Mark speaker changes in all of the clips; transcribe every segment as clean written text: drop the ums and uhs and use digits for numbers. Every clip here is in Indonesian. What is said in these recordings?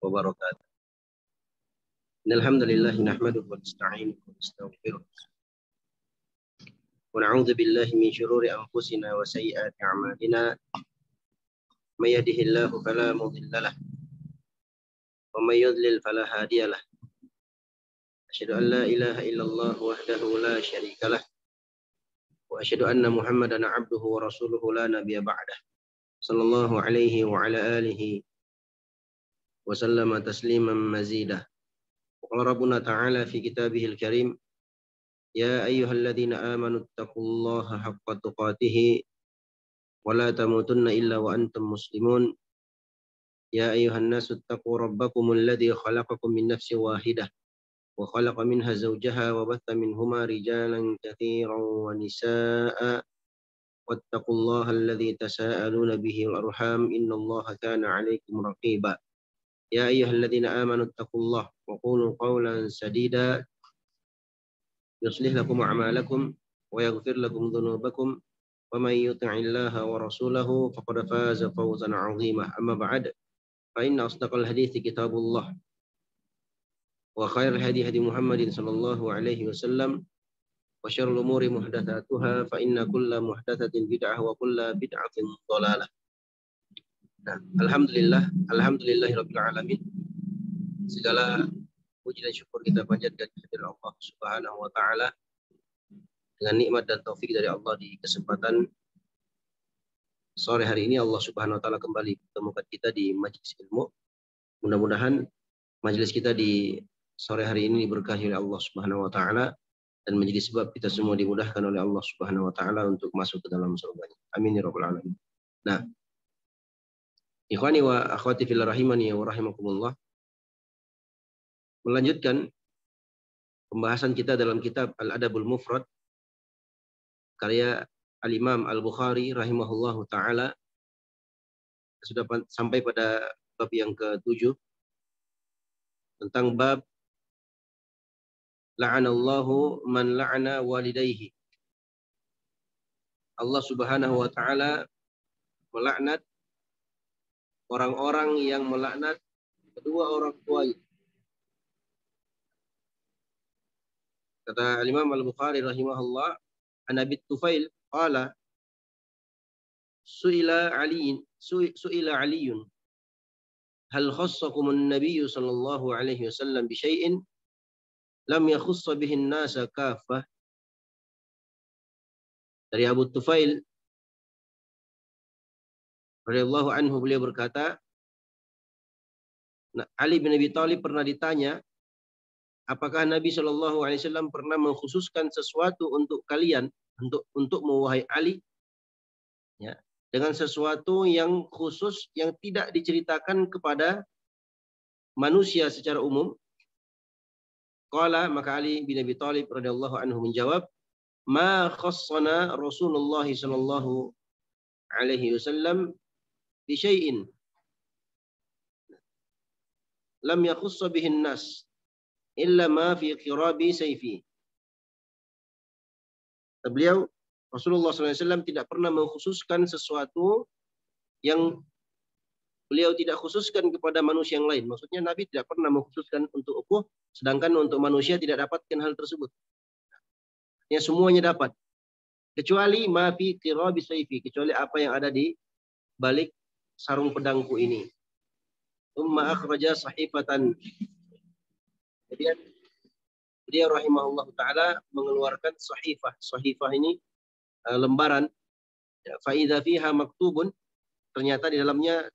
Speaker 1: wabarakatuh. Alhamdulillah nahmaduhu wa nasta'inuhu wa nastaghfiruh. Wa na'udzu billahi min shururi anfusina wa sayyiati a'malina. May yahdihillahu fala mudilla lahu wa may yudlil fala hadiya lahu. Asyhadu an la ilaha illallah wahdahu la syarika lahu wa asyhadu anna Muhammadan 'abduhu wa rasuluhu la nabiyya ba'dah. Sallallahu alaihi wa ala alihi wa sallama tasliman mazidah. Qala Rabbuna ta'ala fi kitabihil karim, ya ayyuhalladzina amanu taqullaha haqqa tuqatih wa la tamutunna illa wa antum muslimun. Ya ayyuhan nasu taqu rabbakumul ladzi khalaqakum min nafsin wahidah wa khalaqa minha zawjaha wa batha minhuma rijalan katsiran wa nisaa'a wattaqullaha alladzi tasaaluna bihi wal arham innallaha kana 'alaikum raqiba. Ya ayyuhalladzina amanu taqullaha wa qulu qawlan sadida yuslih lakum a'malakum wa yaghfir lakum dhunubakum wa man yuti'illaha wa rasulahu faqad faza fawzan 'azima. Amma ba'd, fa inna asdaqal hadithi kitabullah wa khairal hadi hadi Muhammadin sallallahu alaihi wasallam wa syarrul umuri muhdatsatuha fa inna kulla muhdatsatin bid'ah wa kulla bid'atin dhalalah. Nah, alhamdulillahirabbil alamin. Segala puji dan syukur kita panjatkan kepada Allah Subhanahu wa taala dengan nikmat dan taufik dari Allah di kesempatan sore hari ini Allah Subhanahu wa taala kembali pertemukan kita di majelis ilmu. Mudah-mudahan majelis kita di sore hari ini diberkahi oleh Allah Subhanahu wa taala dan menjadi sebab kita semua dimudahkan oleh Allah Subhanahu wa taala untuk masuk ke dalam surga-Nya. Amin ya rabbal alamin. Nah, ikhwani wa akhwati fillah rahimani wa rahimakumullah. Melanjutkan pembahasan kita dalam kitab Al-Adabul Mufrad karya Al-Imam Al-Bukhari rahimahullahu taala. Sudah sampai pada bab yang ke-7 tentang bab la'anallahu man la'ana walidayhi. Allah Subhanahu wa taala melaknat orang-orang yang melaknat kedua orang tuanya. Kata Imam Al-Bukhari rahimahullah, an Abi Tufail qala su'ila Aliyun hal khassakum an-nabiy sallallahu alaihi wasallam bi syai'in lam yakhuss bihi an-nas kaffah. Dari Abu Tufail radhiyallahu anhu, beliau berkata, Ali bin Abi Thalib pernah ditanya, apakah Nabi Shallallahu Alaihi Wasallam pernah mengkhususkan sesuatu untuk kalian, untukmu wahai Ali, ya, dengan sesuatu yang khusus yang tidak diceritakan kepada manusia secara umum? Qala, maka Ali bin Abi Thalib radhiyallahu anhu menjawab, ma khassana Rasulullah Shallallahu Alaihi Wasallam bi syai'in lam yakhussa bihi an-nas illa ma fi qirabi sayfi. Beliau Rasulullah SAW tidak pernah mengkhususkan sesuatu yang beliau tidak khususkan kepada manusia yang lain. Maksudnya Nabi tidak pernah mengkhususkan untuk ukhuwah, sedangkan untuk manusia tidak dapatkan hal tersebut. Ya, semuanya dapat. Kecuali ma fi qirabi sayfi, kecuali apa yang ada di balik sarung pedangku ini. Umma akhraja sahifatan. Kemudian beliau rahimahullah ta'ala mengeluarkan sahifah. Sahifah ini lembaran. Fa idza fiha maktubun, ternyata di dalamnya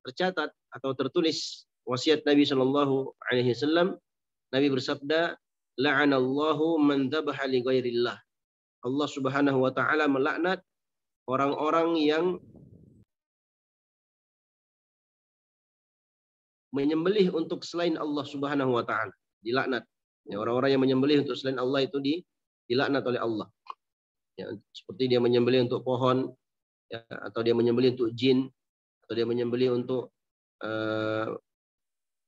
Speaker 1: tercatat atau tertulis wasiat Nabi sallallahu alaihi wasallam. Nabi bersabda, la'anallahu man dzabaha li ghairillah. Allah Subhanahu wa taala melaknat orang-orang yang menyembelih untuk selain Allah Subhanahu wa taala. Dilaknat. Ya, orang-orang yang menyembelih untuk selain Allah itu dilaknat oleh Allah. Ya, seperti dia menyembelih untuk pohon, ya, atau dia menyembelih untuk jin, atau dia menyembelih untuk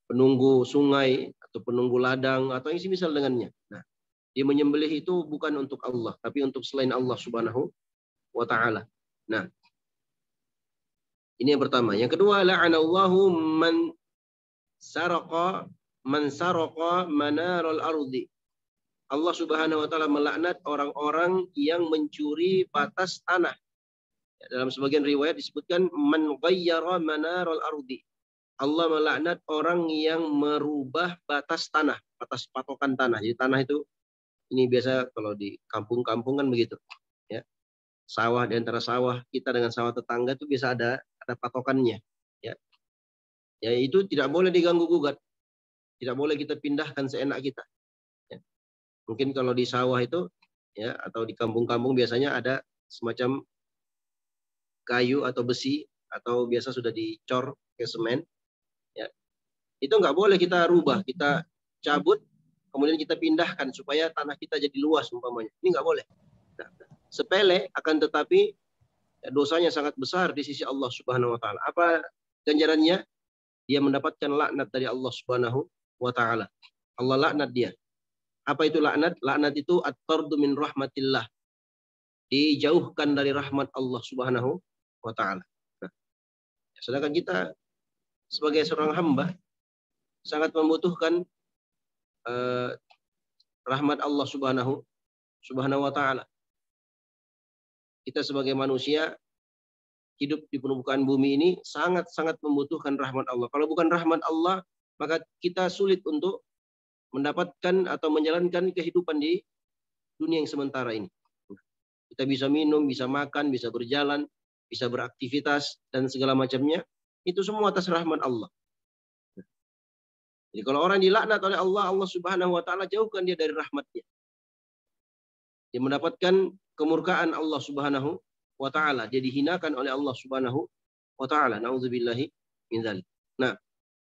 Speaker 1: penunggu sungai atau penunggu ladang atau yang semisal dengannya. Nah, dia menyembelih itu bukan untuk Allah, tapi untuk selain Allah Subhanahu wa taala. Nah, ini yang pertama. Yang kedua, la'anallahu man Saraqa man saraqa manarul ardi. Allah Subhanahu wa taala melaknat orang-orang yang mencuri batas tanah. Dalam sebagian riwayat disebutkan man ghayyara manarul ardi. Allah melaknat orang yang merubah batas tanah, batas patokan tanah. Jadi tanah itu ini biasa kalau di kampung-kampung kan begitu, ya. Sawah, di antara sawah kita dengan sawah tetangga itu bisa ada patokannya, ya. Ya itu tidak boleh diganggu gugat. Tidak boleh kita pindahkan seenak kita. Ya. Mungkin kalau di sawah itu, ya, atau di kampung-kampung biasanya ada semacam kayu atau besi atau biasa sudah dicor ke semen, ya. Itu nggak boleh kita rubah, kita cabut, kemudian kita pindahkan supaya tanah kita jadi luas umpamanya. Ini nggak boleh. Nah, sepele akan tetapi ya, dosanya sangat besar di sisi Allah Subhanahu wa taala. Apa ganjarannya? Dia mendapatkan laknat dari Allah Subhanahu wa taala. Allah laknat dia. Apa itu laknat? Laknat itu at-tardu min rahmatillah. Dijauhkan dari rahmat Allah Subhanahu wa taala. Nah, sedangkan kita sebagai seorang hamba sangat membutuhkan rahmat Allah Subhanahu wa taala. Kita sebagai manusia hidup di permukaan bumi ini sangat-sangat membutuhkan rahmat Allah. Kalau bukan rahmat Allah, maka kita sulit untuk mendapatkan atau menjalankan kehidupan di dunia yang sementara ini. Kita bisa minum, bisa makan, bisa berjalan, bisa beraktivitas, dan segala macamnya. Itu semua atas rahmat Allah. Jadi kalau orang dilaknat oleh Allah, Allah Subhanahu wa taala jauhkan dia dari rahmatnya. Dia mendapatkan kemurkaan Allah Subhanahu wa taala. Dia dihinakan oleh Allah Subhanahu wa taala. Nauzubillahi min dzalik. Nah,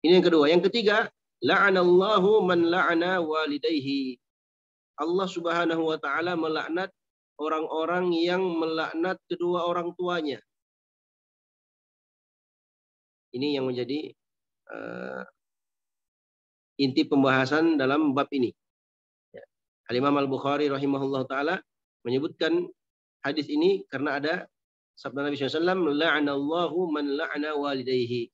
Speaker 1: ini yang kedua. Yang ketiga, la'anallahu man la'ana walidayhi. Allah Subhanahu wa taala melaknat orang-orang yang melaknat kedua orang tuanya. Ini yang menjadi inti pembahasan dalam bab ini. Ya. Al-Imam Al-Bukhari rahimahullah ta'ala menyebutkan hadis ini karena ada sabda Nabi SAW, la'anallahu man la'ana walidayhi.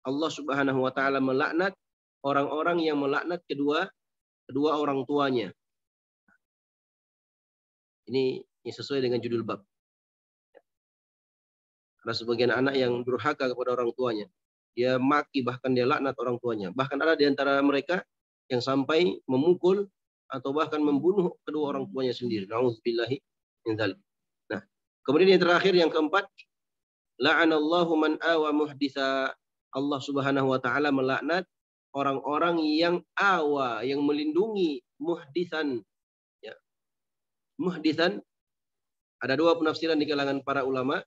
Speaker 1: Allah Subhanahu wa ta'ala melaknat orang-orang yang melaknat kedua orang tuanya. Ini sesuai dengan judul bab. Ada sebagian anak yang durhaka kepada orang tuanya. Dia maki, bahkan dia laknat orang tuanya. Bahkan ada di antara mereka yang sampai memukul atau bahkan membunuh kedua orang tuanya sendiri. Nauzubillahi min dzalik. Nah, kemudian yang terakhir, yang keempat, la'anallahu man awa muhditsa. Allah Subhanahu wa taala melaknat orang-orang yang awa, yang melindungi muhditsan. Ya. Muhditsan ada dua penafsiran di kalangan para ulama.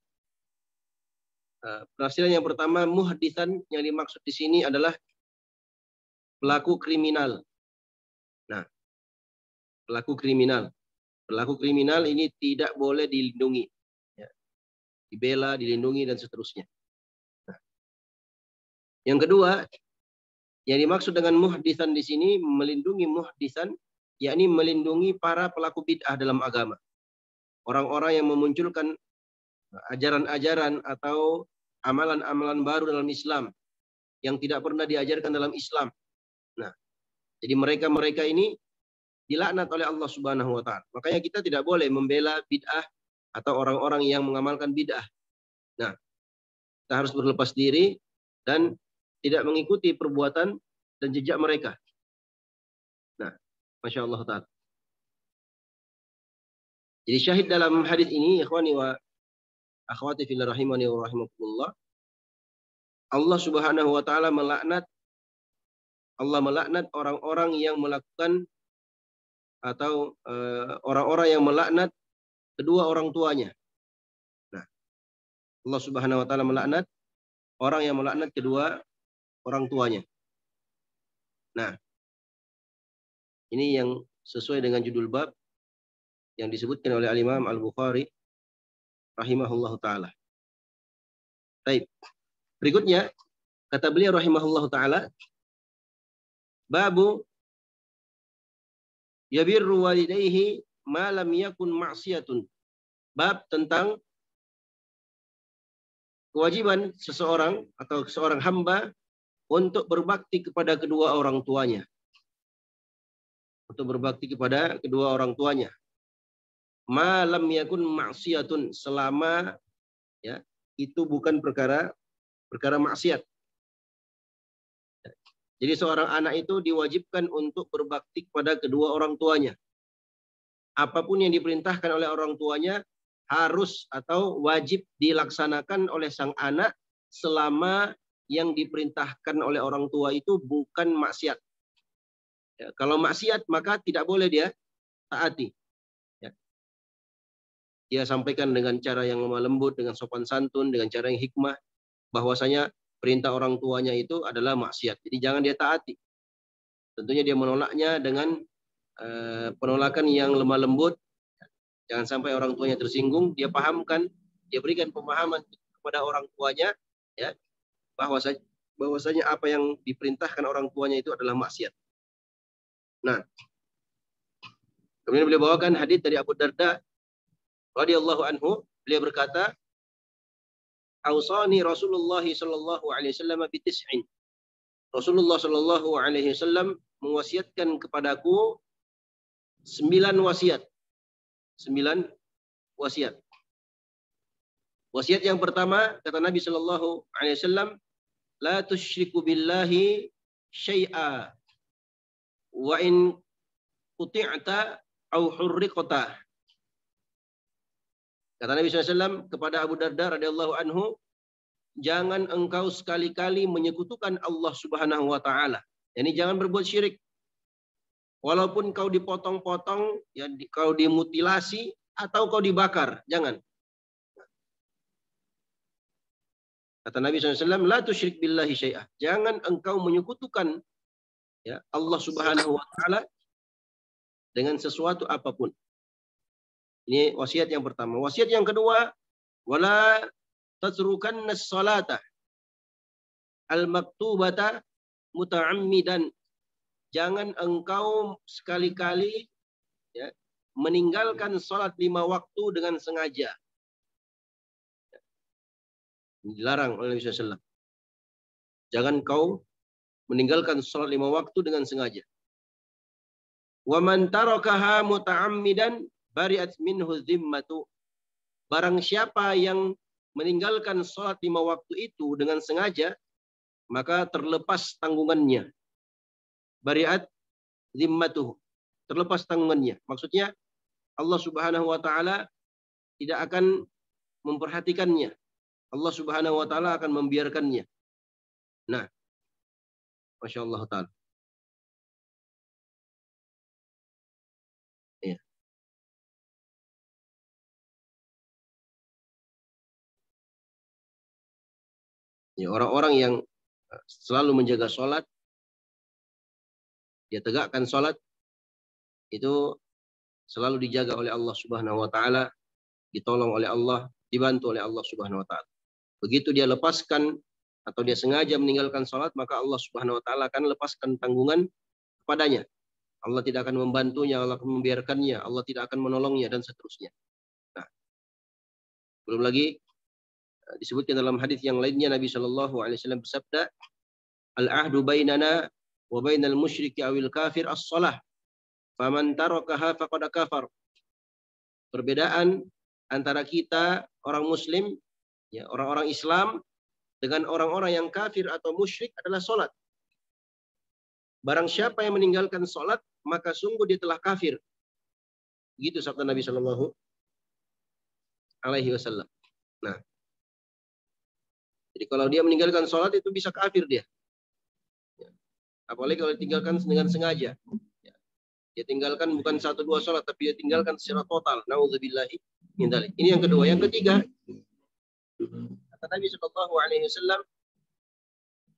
Speaker 1: Penafsiran yang pertama, muhditsan yang dimaksud di sini adalah pelaku kriminal. Nah, pelaku kriminal. Pelaku kriminal ini tidak boleh dilindungi. Ya. Dibela, dilindungi, dan seterusnya. Nah. Yang kedua, yang dimaksud dengan muhditsan di sini, melindungi muhditsan, yakni melindungi para pelaku bid'ah dalam agama. Orang-orang yang memunculkan ajaran-ajaran atau amalan-amalan baru dalam Islam yang tidak pernah diajarkan dalam Islam. Nah, jadi mereka ini dilaknat oleh Allah Subhanahu wa taala. Makanya kita tidak boleh membela bid'ah atau orang-orang yang mengamalkan bid'ah. Nah, kita harus berlepas diri dan tidak mengikuti perbuatan dan jejak mereka. Nah, Masya Allah ta'ala. Jadi syahid dalam hadis ini, ikhwani wa akhwati fillah rahimani wa rahimakumullah, Allah Subhanahu wa taala melaknat orang-orang yang melakukan atau orang-orang yang melaknat kedua orang tuanya. Nah, Allah Subhanahu wa taala melaknat orang yang melaknat kedua orang tuanya. Nah, ini yang sesuai dengan judul bab yang disebutkan oleh Al-Imam Al-Bukhari rahimahullah ta'ala. Baik. Berikutnya, kata beliau rahimahullah ta'ala, babu yabirru walidayhi ma lam yakun ma'siyatun. Bab tentang kewajiban seseorang atau seorang hamba untuk berbakti kepada kedua orang tuanya. Untuk berbakti kepada kedua orang tuanya. Malam yakun maksiatun, selama ya itu bukan perkara maksiat. Jadi seorang anak itu diwajibkan untuk berbakti kepada kedua orang tuanya. Apapun yang diperintahkan oleh orang tuanya harus atau wajib dilaksanakan oleh sang anak selama yang diperintahkan oleh orang tua itu bukan maksiat. Ya, kalau maksiat maka tidak boleh dia taati. Ya. Dia sampaikan dengan cara yang lemah lembut, dengan sopan santun, dengan cara yang hikmah, bahwasanya perintah orang tuanya itu adalah maksiat. Jadi jangan dia taati. Tentunya dia menolaknya dengan penolakan yang lemah lembut. Jangan sampai orang tuanya tersinggung, dia pahamkan, dia berikan pemahaman kepada orang tuanya, ya, bahwasanya apa yang diperintahkan orang tuanya itu adalah maksiat. Nah, kemudian beliau bawakan hadis dari Abu Darda radhiyallahu anhu, beliau berkata, "Ausani Rasulullah sallallahu alaihi wasallam bi tis'in." Rasulullah sallallahu alaihi wasallam mewasiatkan kepadaku 9 wasiat. 9 wasiat. Wasiat yang pertama, kata Nabi sallallahu alaihi wasallam, la tusyriku billahi syai'a wa in quti'ta au hurriqta. Kata Nabi SAW kepada Abu Darda radhiyallahu anhu, jangan engkau sekali-kali menyekutukan Allah Subhanahu wa taala. Yani jangan berbuat syirik. Walaupun kau dipotong-potong, ya kau dimutilasi atau kau dibakar, jangan. Kata Nabi SAW, la tusyrik billahi syai'ah. Jangan engkau menyekutukan ya Allah Subhanahu wa taala dengan sesuatu apapun. Ini wasiat yang pertama. Wasiat yang kedua, wala tatrukanna as-salata al-maktubata muta'ammidan. Jangan engkau sekali-kali ya, meninggalkan salat 5 waktu dengan sengaja. Dilarang oleh Nabi SAW. Jangan kau meninggalkan salat 5 waktu dengan sengaja. Wa man tarakaha muta'ammidan bari'at minhu dhimmatu. Barang siapa yang meninggalkan salat 5 waktu itu dengan sengaja, maka terlepas tanggungannya. Bari'at dhimmatuhu. Terlepas tanggungannya. Maksudnya Allah Subhanahu wa taala tidak akan memperhatikannya. Allah Subhanahu wa taala akan membiarkannya. Nah, Masya Allah taala. Ya. Ya, orang-orang yang selalu menjaga sholat, dia tegakkan sholat, itu selalu dijaga oleh Allah Subhanahu wa taala, ditolong oleh Allah, dibantu oleh Allah Subhanahu wa taala. Begitu dia lepaskan atau dia sengaja meninggalkan sholat, maka Allah Subhanahu wa taala akan lepaskan tanggungan kepadanya. Allah tidak akan membantunya, Allah akan membiarkannya, Allah tidak akan menolongnya, dan seterusnya. Nah, belum lagi disebutkan dalam hadis yang lainnya, Nabi Shallallahu alaihi wasallam bersabda, al-ahdu bainana wa bainal musyriki awil kafir as-shalah. Faman tarakaha faqad kafar. Perbedaan antara kita orang muslim, ya, orang-orang Islam dengan orang-orang yang kafir atau musyrik adalah salat. Barang siapa yang meninggalkan salat, maka sungguh dia telah kafir. Gitu sabda Nabi Shallallahu alaihi wasallam. Nah, jadi kalau dia meninggalkan salat itu bisa kafir dia. Apalagi kalau ditinggalkan dengan sengaja. Dia tinggalkan bukan 1-2 sholat, tapi dia tinggalkan secara total. Nauzubillahi min dzalik. Ini yang kedua. Yang ketiga, kata Nabi sallallahu alaihi wasallam,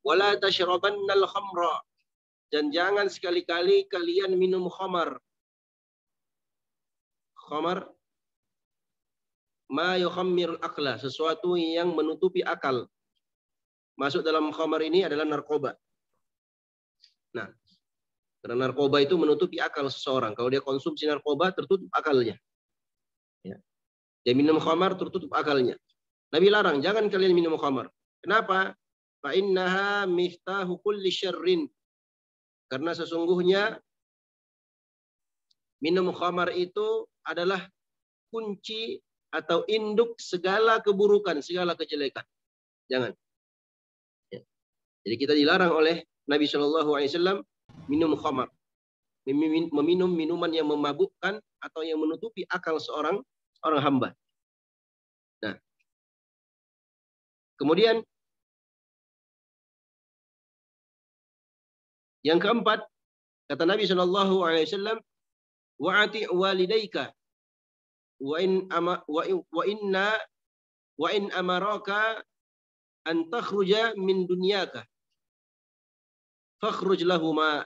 Speaker 1: "Wala tashrabannal khamra." Dan jangan sekali-kali kalian minum khamar. Khamar ma yukhammirul aqla, sesuatu yang menutupi akal. Masuk dalam khamar ini adalah narkoba. Nah, karena narkoba itu menutupi akal seseorang. Kalau dia konsumsi narkoba, tertutup akalnya. Ya. Dia minum khamar, tertutup akalnya. Nabi larang, jangan kalian minum khamar. Kenapa? fa innaha miftahu kulli syarrin. Karena sesungguhnya minum khamar itu adalah kunci atau induk segala keburukan, segala kejelekan. Jangan. Ya. Jadi kita dilarang oleh Nabi Shallallahu Alaihi Wasallam minum khamar, meminum minuman yang memabukkan atau yang menutupi akal seorang hamba. Nah, kemudian yang keempat, kata Nabi Shallallahu Alaihi Wasallam, wa'ati walidaika wa in amaraka an takhruja min dunyaka fakhruj lahuma.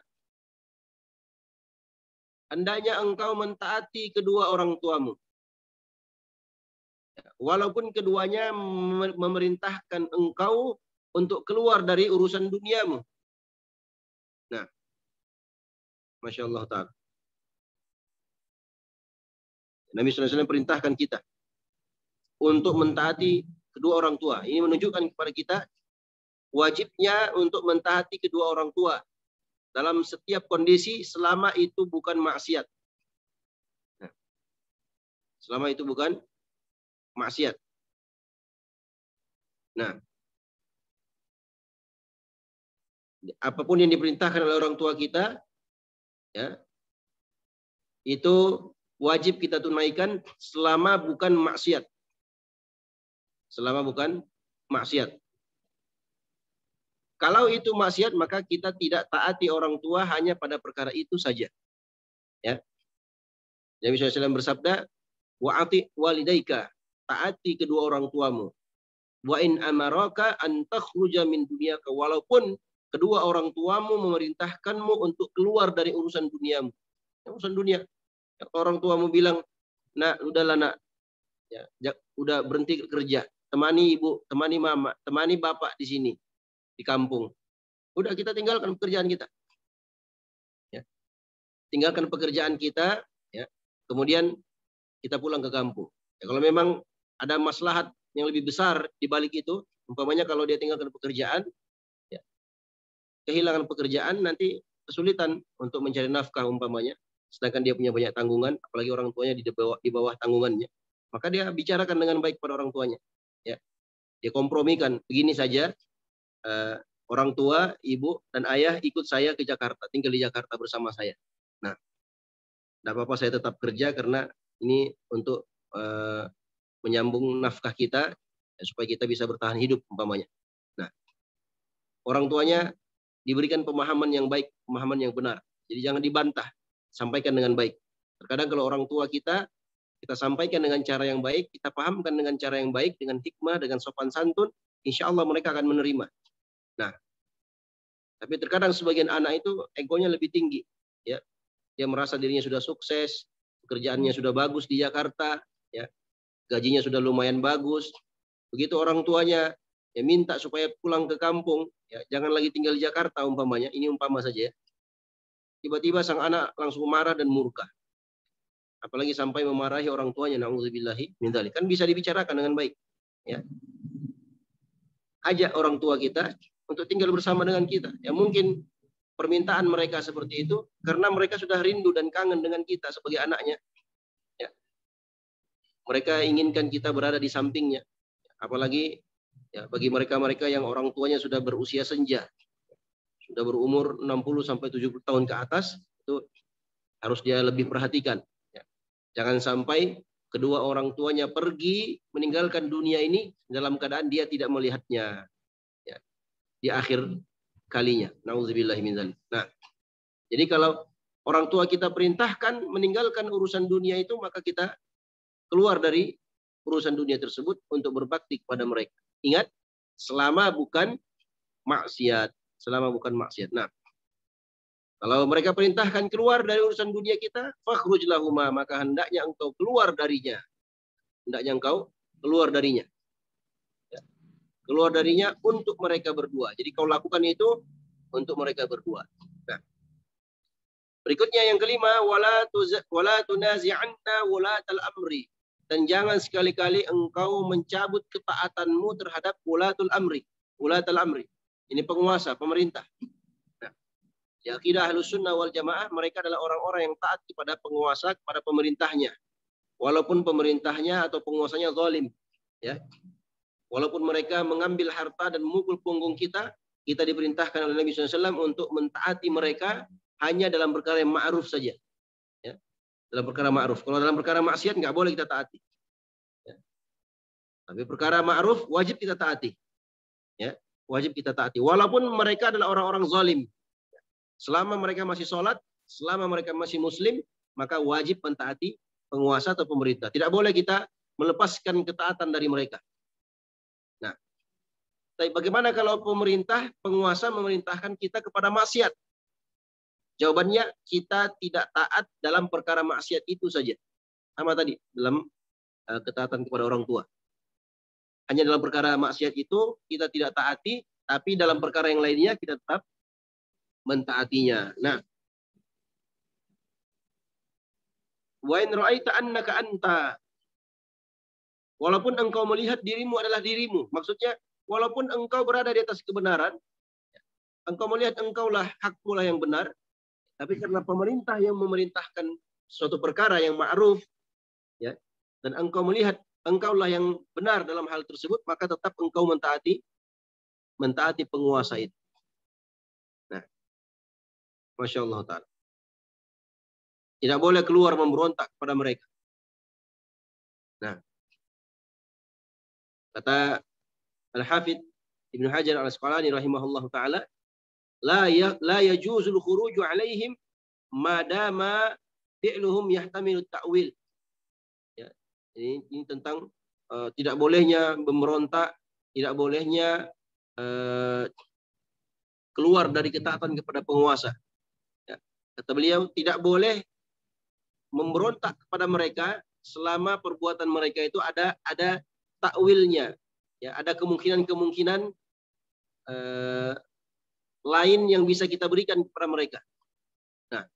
Speaker 1: Hendaknya engkau mentaati kedua orang tuamu, walaupun keduanya memerintahkan engkau untuk keluar dari urusan duniamu. Nah, Masya Allah Ta'ala. Nabi SAW perintahkan kita untuk mentaati kedua orang tua. Ini menunjukkan kepada kita wajibnya untuk mentaati kedua orang tua dalam setiap kondisi selama itu bukan maksiat. Nah, selama itu bukan maksiat. Nah, apapun yang diperintahkan oleh orang tua kita, ya, itu wajib kita tunaikan selama bukan maksiat. Selama bukan maksiat. Kalau itu maksiat, maka kita tidak taati orang tua hanya pada perkara itu saja. Ya. Nabi SAW bersabda, wa'ati walidaika, taati kedua orang tuamu. Wa in amaraka an takhruja min dunyaka, walaupun kedua orang tuamu memerintahkanmu untuk keluar dari urusan duniamu. Urusan dunia. Orang tuamu bilang, nak, udahlah nak, ya, udah berhenti kerja, temani ibu, temani mama, temani bapak di sini, di kampung. Udah, kita tinggalkan pekerjaan kita. Ya. Tinggalkan pekerjaan kita, ya. Kemudian kita pulang ke kampung. Ya, kalau memang ada maslahat yang lebih besar di balik itu, umpamanya kalau dia tinggalkan pekerjaan, ya, kehilangan pekerjaan, nanti kesulitan untuk mencari nafkah umpamanya. Sedangkan dia punya banyak tanggungan, apalagi orang tuanya di bawah tanggungannya, maka dia bicarakan dengan baik pada orang tuanya. Ya. Dia kompromikan, begini saja, orang tua, ibu, dan ayah ikut saya ke Jakarta, tinggal di Jakarta bersama saya. Nah, tidak apa-apa saya tetap kerja karena ini untuk menyambung nafkah kita, ya, supaya kita bisa bertahan hidup umpamanya. Nah, orang tuanya diberikan pemahaman yang baik, pemahaman yang benar. Jadi jangan dibantah. Sampaikan dengan baik. Terkadang kalau orang tua kita sampaikan dengan cara yang baik, kita pahamkan dengan cara yang baik, dengan hikmah, dengan sopan santun, insya Allah mereka akan menerima. Nah, tapi terkadang sebagian anak itu egonya lebih tinggi. Ya. Dia merasa dirinya sudah sukses, pekerjaannya sudah bagus di Jakarta, ya, gajinya sudah lumayan bagus. Begitu orang tuanya ya minta supaya pulang ke kampung, ya, jangan lagi tinggal di Jakarta umpamanya, ini umpama saja, ya. Tiba-tiba sang anak langsung marah dan murka. Apalagi sampai memarahi orang tuanya, na'udzubillahi min dzalik. Kan bisa dibicarakan dengan baik. Ya. Ajak orang tua kita untuk tinggal bersama dengan kita. Ya, mungkin permintaan mereka seperti itu karena mereka sudah rindu dan kangen dengan kita sebagai anaknya. Ya. Mereka inginkan kita berada di sampingnya. Apalagi ya, bagi mereka-mereka yang orang tuanya sudah berusia senja, sudah berumur 60-70 tahun ke atas, itu harus dia lebih perhatikan. Ya. Jangan sampai kedua orang tuanya pergi meninggalkan dunia ini dalam keadaan dia tidak melihatnya, ya, di akhir kalinya. Nauzubillahi min dzalik. Nah, jadi kalau orang tua kita perintahkan meninggalkan urusan dunia itu, maka kita keluar dari urusan dunia tersebut untuk berbakti kepada mereka. Ingat, selama bukan maksiat. Selama bukan maksiat. Nah, kalau mereka perintahkan keluar dari urusan dunia kita, fakhruj lahuma, maka hendaknya engkau keluar darinya. Hendaknya engkau keluar darinya. Ya. Keluar darinya untuk mereka berdua. Jadi kau lakukan itu untuk mereka berdua. Nah, berikutnya yang kelima, wala tunazi'anna wulatal amri. Dan jangan sekali-kali engkau mencabut ketaatanmu terhadap wulatul amri. Wulatul amri. Ini penguasa, pemerintah. Nah, di akidah Ahlus Sunnah wal Jamaah, mereka adalah orang-orang yang taat kepada penguasa, kepada pemerintahnya. Walaupun pemerintahnya atau penguasanya zalim. Ya. Walaupun mereka mengambil harta dan memukul punggung kita diperintahkan oleh Nabi SAW untuk mentaati mereka hanya dalam perkara yang ma'ruf saja. Ya. Dalam perkara ma'ruf. Kalau dalam perkara maksiat nggak boleh kita taati. Ya. Tapi perkara ma'ruf wajib kita taati. Ya. Wajib kita taati. Walaupun mereka adalah orang-orang zalim. Selama mereka masih sholat, selama mereka masih muslim, maka wajib mentaati penguasa atau pemerintah. Tidak boleh kita melepaskan ketaatan dari mereka. Nah, tapi bagaimana kalau pemerintah, penguasa memerintahkan kita kepada maksiat? Jawabannya, kita tidak taat dalam perkara maksiat itu saja. Sama tadi, dalam ketaatan kepada orang tua. Hanya dalam perkara maksiat itu kita tidak taati, tapi dalam perkara yang lainnya kita tetap mentaatinya. Nah, wa in ra'aita annaka anta, walaupun engkau melihat dirimu adalah dirimu, maksudnya walaupun engkau berada di atas kebenaran, engkau melihat engkaulah hakmu lah yang benar, tapi karena pemerintah yang memerintahkan suatu perkara yang ma'ruf, ya, dan engkau melihat engkaulah yang benar dalam hal tersebut, maka tetap engkau mentaati penguasa itu. Nah, Masya Allah Ta'ala. Tidak boleh keluar memberontak kepada mereka. Nah, kata Al-Hafidh Ibnu Hajar Al-Asqalani rahimahullah ta'ala, la yajuzul khuruju alaihim madama fi'luhum yahtamilu ta'wil. Ya, ini tentang tidak bolehnya memberontak, tidak bolehnya keluar dari ketaatan kepada penguasa. Ya, kata beliau, tidak boleh memberontak kepada mereka selama perbuatan mereka itu ada takwilnya, ya, ada kemungkinan lain yang bisa kita berikan kepada mereka. Nah,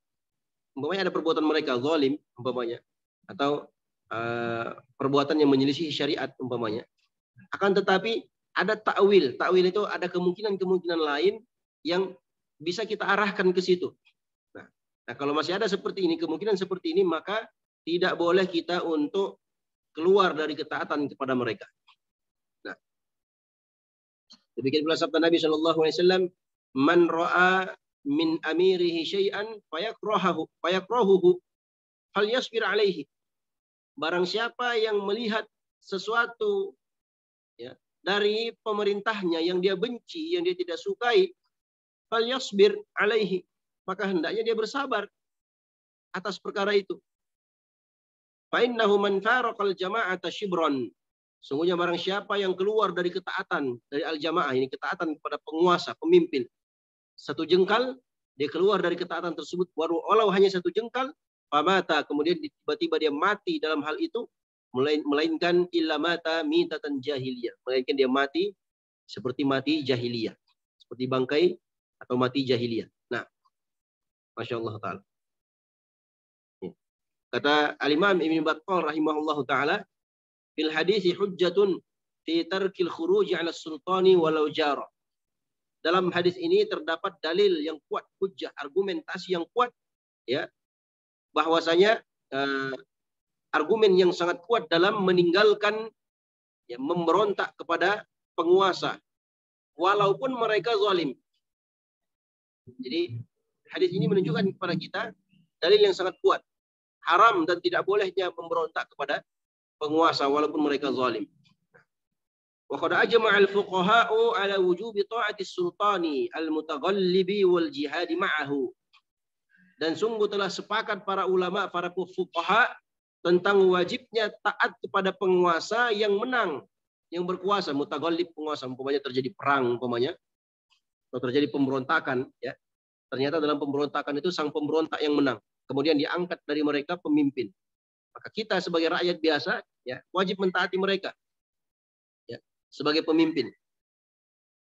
Speaker 1: umpamanya ada perbuatan mereka zalim umpamanya, atau perbuatan yang menyelisih syariat umpamanya. Akan tetapi ada takwil. Takwil itu ada kemungkinan lain yang bisa kita arahkan ke situ. Nah, kalau masih ada seperti ini, kemungkinan seperti ini, maka tidak boleh kita untuk keluar dari ketaatan kepada mereka. Nah, demikian pula sabda Nabi SAW, man ra'a min amirihi syai'an fayakrahuhu falyasbir alaihi. Barang siapa yang melihat sesuatu, ya, dari pemerintahnya yang dia benci, yang dia tidak sukai, falyasbir alaihi, maka hendaknya dia bersabar atas perkara itu. Fa innahu man faraqal jama'ata shibran. Sungguhnya barang siapa yang keluar dari ketaatan dari al-jamaah, ini ketaatan kepada penguasa, pemimpin, satu jengkal, dia keluar dari ketaatan tersebut, walau hanya satu jengkal, famata, kemudian tiba-tiba dia mati dalam hal itu, melainkan illa mata mitatan jahiliyah, melainkan dia mati seperti mati jahiliyah, seperti bangkai atau mati jahiliyah. Nah, Masya Allah Ta'ala. Kata Al-Imam Ibn Battal rahimahullah ta'ala, fil hadisi hujjatun fi tarkil khuruji ala sultani walau jara. Dalam hadis ini terdapat dalil yang kuat, hujjah, argumentasi yang kuat, ya, bahwasanya argumen yang sangat kuat dalam meninggalkan, ya, memberontak kepada penguasa walaupun mereka zalim. Jadi hadis ini menunjukkan kepada kita dalil yang sangat kuat, haram dan tidak bolehnya memberontak kepada penguasa walaupun mereka zalim. Wa qad ajma'a al-fuqaha'u 'ala wujubi ta'ati sultani al-mutaghallibi wal jihad ma'ahu. Dan sungguh telah sepakat para ulama, para fuqaha tentang wajibnya taat kepada penguasa yang menang, yang berkuasa, mutaghallib, penguasa, umpamanya terjadi perang umpamanya, atau terjadi pemberontakan, ya. Ternyata dalam pemberontakan itu sang pemberontak yang menang, kemudian diangkat dari mereka pemimpin. Maka kita sebagai rakyat biasa, ya, wajib mentaati mereka, ya, sebagai pemimpin,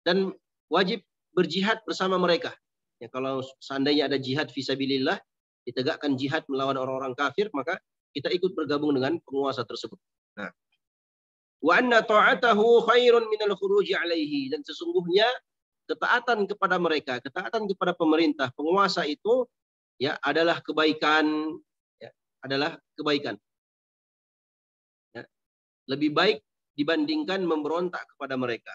Speaker 1: dan wajib berjihad bersama mereka. Ya, kalau seandainya ada jihad fisabilillah, ditegakkan jihad melawan orang-orang kafir, maka kita ikut bergabung dengan penguasa tersebut. Nah, wa anna ta'atahu khairun minal khuruji alaihi, dan sesungguhnya ketaatan kepada mereka, ketaatan kepada pemerintah, penguasa itu ya adalah kebaikan, ya, adalah kebaikan. Ya. Lebih baik dibandingkan memberontak kepada mereka.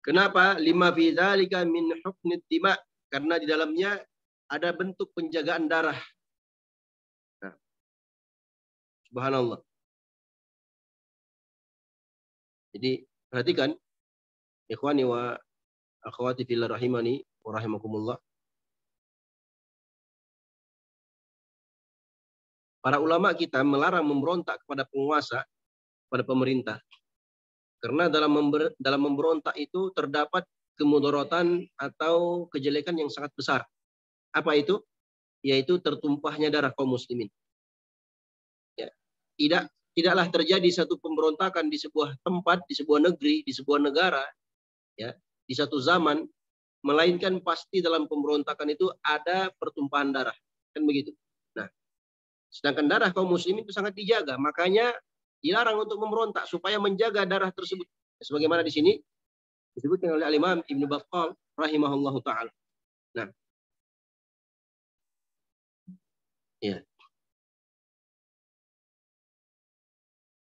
Speaker 1: Kenapa? Lima fi dzalika min huknid dima, karena di dalamnya ada bentuk penjagaan darah. Nah, subhanallah. Jadi perhatikan, ikhwani wa akhwati fillah rahimani wa rahimakumullah. Para ulama kita melarang memberontak kepada penguasa, pada pemerintah. Karena dalam memberontak itu terdapat kemudaratan atau kejelekan yang sangat besar. Apa itu? Yaitu tertumpahnya darah kaum muslimin. Ya. Tidaklah terjadi satu pemberontakan di sebuah tempat, di sebuah negeri, di sebuah negara, ya, di satu zaman, melainkan pasti dalam pemberontakan itu ada pertumpahan darah. Kan begitu. Nah, sedangkan darah kaum muslimin itu sangat dijaga, makanya dilarang untuk memberontak supaya menjaga darah tersebut. Sebagaimana di sini disebutkan oleh Al-Imam Ibnu Battal rahimahullahu taala. Nah, ya.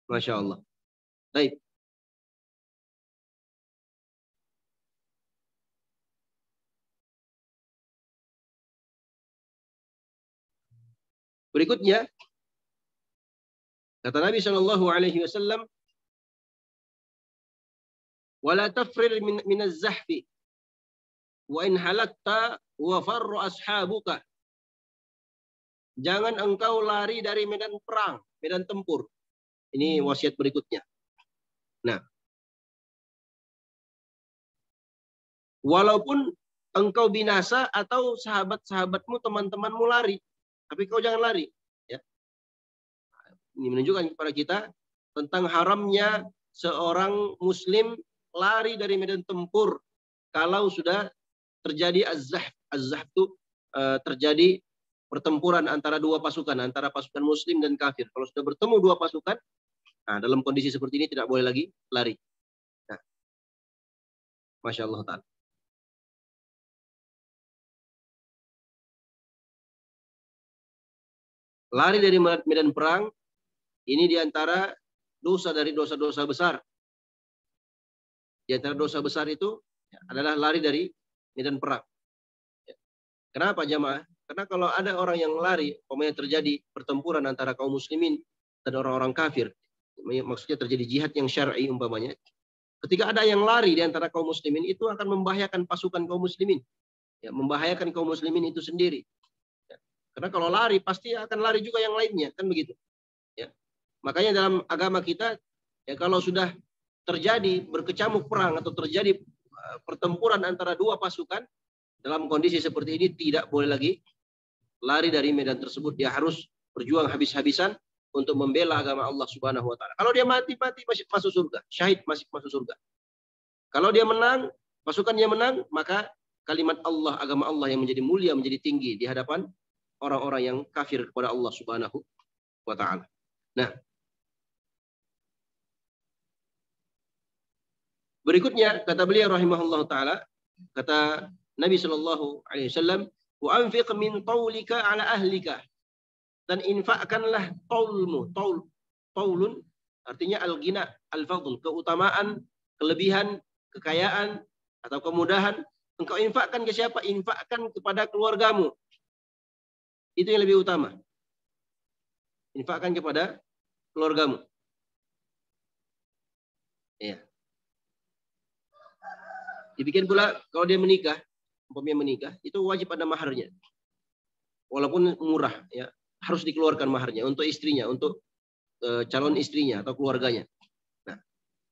Speaker 1: Masya Allah. Baik. Berikutnya, kata Nabi Shallallahu Alaihi Wasallam, "Wala tafrir min az-zahfi, wa in halakta wa farra ashabuka." Jangan engkau lari dari medan perang, medan tempur. Ini wasiat berikutnya. Nah, walaupun engkau binasa atau sahabat-sahabatmu, teman-temanmu lari, tapi kau jangan lari. Ya. Ini menunjukkan kepada kita tentang haramnya seorang muslim lari dari medan tempur kalau sudah terjadi az-zahf. Az-zahf itu terjadi pertempuran antara dua pasukan, antara pasukan muslim dan kafir. Kalau sudah bertemu dua pasukan, nah, dalam kondisi seperti ini tidak boleh lagi lari. Nah, Masya Allah ta'ala. Lari dari medan perang, ini diantara dosa dari dosa-dosa besar. Di antara dosa besar itu adalah lari dari medan perang. Kenapa jamaah? Karena kalau ada orang yang lari, umpamanya terjadi pertempuran antara kaum muslimin dan orang-orang kafir, maksudnya terjadi jihad yang syar'i umpamanya. Ketika ada yang lari di antara kaum muslimin, itu akan membahayakan pasukan kaum muslimin. Ya, membahayakan kaum muslimin itu sendiri. Ya. Karena kalau lari, pasti akan lari juga yang lainnya. Kan begitu. Ya. Makanya dalam agama kita, ya, kalau sudah terjadi berkecamuk perang atau terjadi pertempuran antara dua pasukan, dalam kondisi seperti ini tidak boleh lagi lari dari medan tersebut. Dia harus berjuang habis-habisan untuk membela agama Allah Subhanahu wa taala. Kalau dia mati masih masuk surga, syahid masih masuk surga. Kalau dia menang, pasukannya menang, maka kalimat Allah, agama Allah yang menjadi mulia, menjadi tinggi di hadapan orang-orang yang kafir kepada Allah Subhanahu wa taala. Nah, berikutnya kata beliau rahimahullah taala, kata Nabi Shallallahu Alaihi Wasallam, wa anfiq min taulika ala ahlika, dan infakkanlah taulmu. Taulun artinya al-ghina, al-fadl, keutamaan, kelebihan, kekayaan atau kemudahan. Engkau infakkan ke siapa? Infakkan kepada keluargamu. Itu yang lebih utama. Infakkan kepada keluargamu. Ya. Dibikin pula kalau dia menikah, umpamanya menikah, itu wajib ada maharnya. Walaupun murah, ya, harus dikeluarkan maharnya untuk istrinya, untuk calon istrinya atau keluarganya. Nah,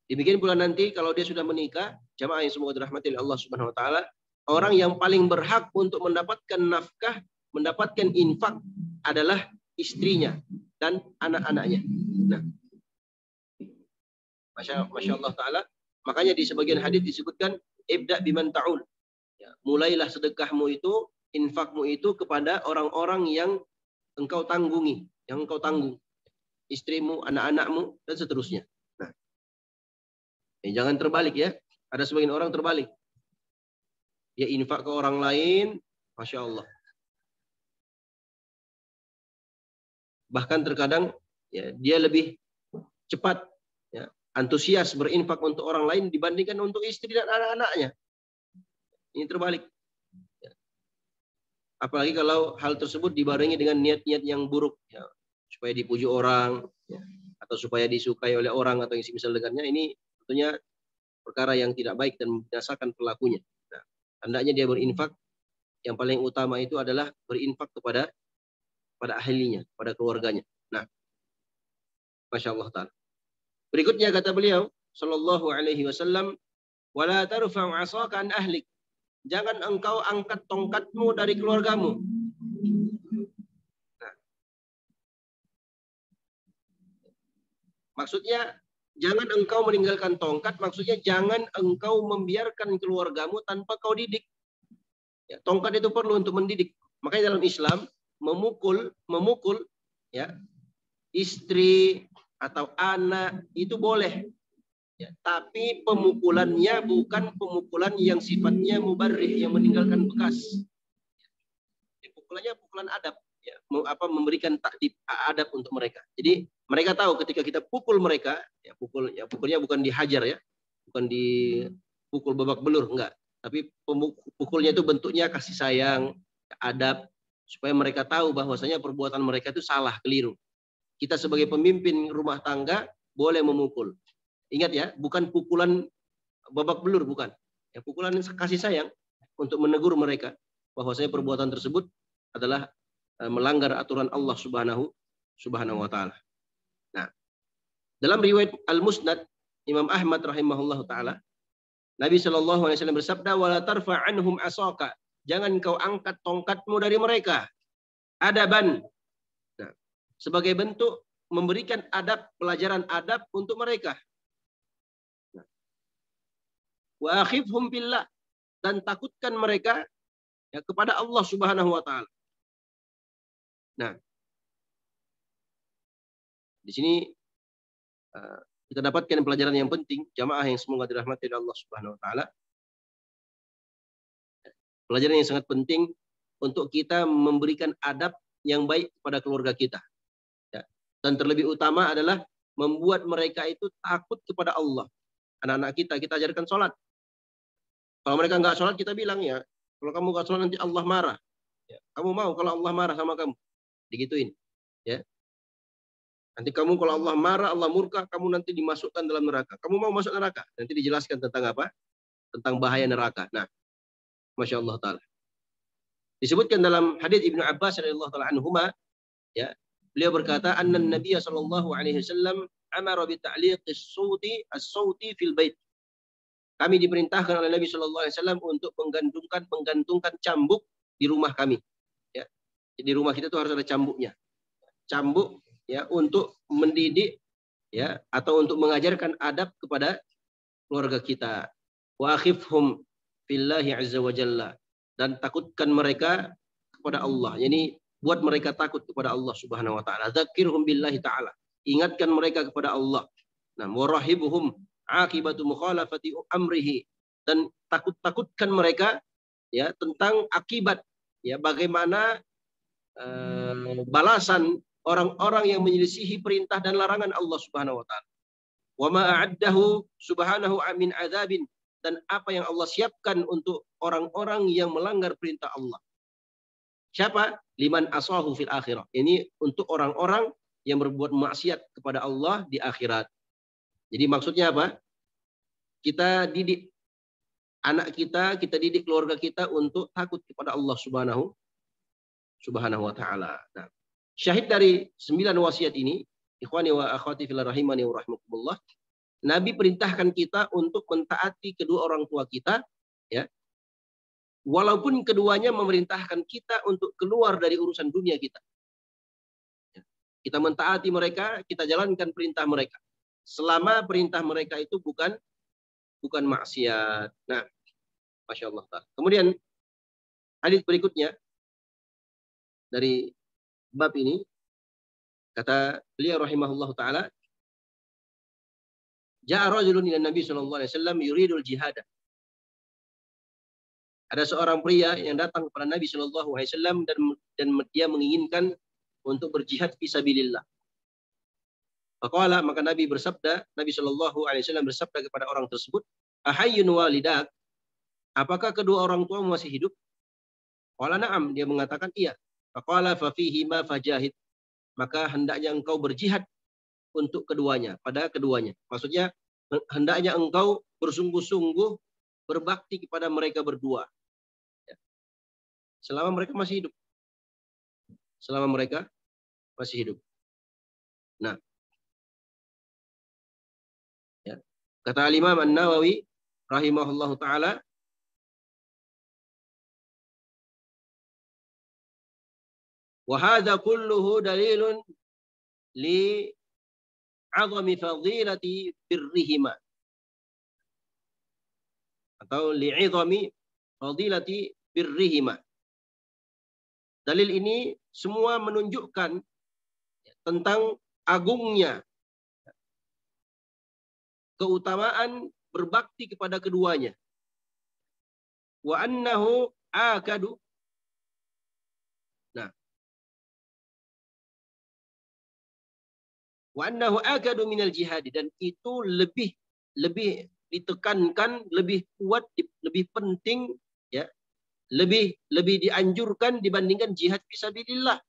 Speaker 1: dibikin pula nanti kalau dia sudah menikah, jamaah yang semoga dirahmati oleh Allah Subhanahu wa taala, orang yang paling berhak untuk mendapatkan nafkah, mendapatkan infak adalah istrinya dan anak-anaknya. Nah, Masya Allah taala, makanya di sebagian hadis disebutkan ibda biman ta'ul. Ya, mulailah sedekahmu itu, infakmu itu kepada orang-orang yang engkau tanggungi, yang engkau tanggung. Istrimu, anak-anakmu, dan seterusnya. Nah, jangan terbalik ya. Ada sebagian orang terbalik. dia infak ke orang lain, Masya Allah. Bahkan terkadang ya, dia lebih cepat ya, antusias berinfak untuk orang lain dibandingkan untuk istri dan anak-anaknya. Ini terbalik. Ya. Apalagi kalau hal tersebut dibarengi dengan niat-niat yang buruk, ya, supaya dipuji orang, ya, atau supaya disukai oleh orang atau yang semisal dengannya, ini tentunya perkara yang tidak baik dan membinasakan pelakunya. Nah, hendaknya dia berinfak. Yang paling utama itu adalah berinfak kepada ahlinya, pada keluarganya. Nah, Masya Allah Ta'ala. Berikutnya kata beliau, Sallallahu Alaihi Wasallam, wala tarfa'u 'asaka an ahlik. Jangan engkau angkat tongkatmu dari keluargamu. Nah, maksudnya jangan engkau meninggalkan tongkat. Maksudnya jangan engkau membiarkan keluargamu tanpa kau didik. Ya, tongkat itu perlu untuk mendidik. Makanya dalam Islam memukul ya, istri atau anak itu boleh. Ya, tapi pemukulannya bukan pemukulan yang sifatnya mubarrih, yang meninggalkan bekas. Ya, pukulannya pukulan adab, ya, memberikan takdib adab untuk mereka. Jadi mereka tahu ketika kita pukul mereka, ya pukulnya bukan dihajar ya, bukan dipukul babak belur, enggak. Tapi pukulnya itu bentuknya kasih sayang, adab, supaya mereka tahu bahwasanya perbuatan mereka itu salah, keliru. Kita sebagai pemimpin rumah tangga boleh memukul. Ingat ya, bukan pukulan babak belur, bukan. Ya, pukulan kasih sayang untuk menegur mereka bahwasanya perbuatan tersebut adalah melanggar aturan Allah Subhanahu wa Ta'ala. Nah, dalam riwayat Al-Musnad Imam Ahmad rahimahullah taala, Nabi Shallallahu Alaihi Wasallam bersabda, wala tarfa anhum asaka. Jangan kau angkat tongkatmu dari mereka. Adaban. Nah, sebagai bentuk memberikan adab, pelajaran adab untuk mereka. Nah, wa akhifhum billah. Dan takutkan mereka ya, kepada Allah Subhanahu wa Ta'ala. Nah, di sini kita dapatkan pelajaran yang penting, jamaah yang semoga dirahmati oleh Allah Subhanahu wa Ta'ala. Pelajaran yang sangat penting untuk kita memberikan adab yang baik kepada keluarga kita. Ya. Dan terlebih utama adalah membuat mereka itu takut kepada Allah. Anak-anak kita ajarkan sholat. Kalau mereka nggak sholat, kita bilang ya, kalau kamu nggak sholat nanti Allah marah. Ya. Kamu mau kalau Allah marah sama kamu? Digituin. Ya. Nanti kamu kalau Allah marah, Allah murka, kamu nanti dimasukkan dalam neraka. Kamu mau masuk neraka? Nanti dijelaskan tentang apa? Tentang bahaya neraka. Nah, Masya Allah Ta'ala. Disebutkan dalam hadits Ibnu Abbas radhiyallahu taala anhuma, ya, beliau berkata, anna Nabiy sallallahu alaihi wasallam amara bi ta'liq as-sauti fil bait. Kami diperintahkan oleh Nabi sallallahu alaihi wasallam untuk menggantungkan cambuk di rumah kami. Ya. Di rumah kita itu harus ada cambuknya. Cambuk ya untuk mendidik ya atau untuk mengajarkan adab kepada keluarga kita. Wa akhifhum fillahi azza wa jalla. Dan takutkan mereka kepada Allah. Yani buat mereka takut kepada Allah Subhanahu wa Ta'ala. Dzakirhum billahi ta'ala. Ingatkan mereka kepada Allah. Nah, warahibuhum akibatu mukhalafati amrihi. Dan takutkan mereka ya tentang akibat ya bagaimana balasan orang-orang yang menyelisihi perintah dan larangan Allah Subhanahu wa Ta'ala. Wa ma a'addahu subhanahu min adzabin. Dan apa yang Allah siapkan untuk orang-orang yang melanggar perintah Allah. Siapa? Liman asahu fil akhirah. Ini untuk orang-orang yang berbuat maksiat kepada Allah di akhirat. Jadi maksudnya apa? Kita didik anak kita didik keluarga kita untuk takut kepada Allah Subhanahu wa Ta'ala. Nah, syahid dari 9 wasiat ini, ikhwani wa akhwati fillah rahimani wa rahmakumullah, Nabi perintahkan kita untuk mentaati kedua orang tua kita, ya. Walaupun keduanya memerintahkan kita untuk keluar dari urusan dunia kita. Ya. Kita mentaati mereka, kita jalankan perintah mereka. Selama perintah mereka itu bukan maksiat. Nah, Masya Allah. Kemudian hadits berikutnya dari bab ini, kata beliau rahimahullah ta'ala, Ja'a rajulun ila Nabi sallallahu alaihi wasallam yuridul jihad. Ada seorang pria yang datang kepada Nabi Shallallahu Alaihi Wasallam dan dia menginginkan untuk berjihad fisabilillah. Maka Nabi Shallallahu Alaihi Wasallam bersabda kepada orang tersebut, ahayyun walidak, apakah kedua orang tua masih hidup? Qala na'am, dia mengatakan iya. Faqala fa fihi ma fajahid, maka hendaknya engkau berjihad untuk keduanya, pada keduanya. Maksudnya hendaknya engkau bersungguh-sungguh berbakti kepada mereka berdua. Selama mereka masih hidup. Selama mereka masih hidup. Nah, ya. Kata Imam An-Nawawi rahimahullahu taala, wa hadza kulluhu dalilun li 'azami fadilati birrihima, atau li 'azami fadilati birrihima. Dalil ini semua menunjukkan tentang agungnya keutamaan berbakti kepada keduanya. Wa annahu akadu. Nah. Wa annahu akadu minal jihad, dan itu lebih ditekankan, lebih kuat, lebih penting, ya. Lebih dianjurkan dibandingkan jihad fisabilillah.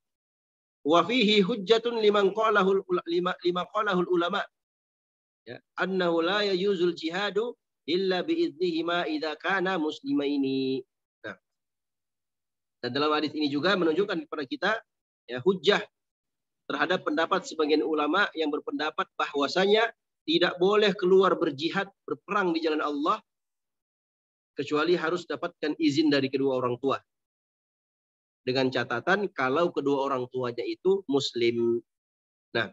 Speaker 1: Wa fihi hujjatun liman qalahul ulama, ya, annahu la yajuzul jihadu illa biiznihima idza kana muslimaini. Nah, dan dalam hadis ini juga menunjukkan kepada kita, ya, hujjah terhadap pendapat sebagian ulama yang berpendapat bahwasanya tidak boleh keluar berjihad, berperang di jalan Allah kecuali harus dapatkan izin dari kedua orang tua. Dengan catatan kalau kedua orang tuanya itu muslim. Nah,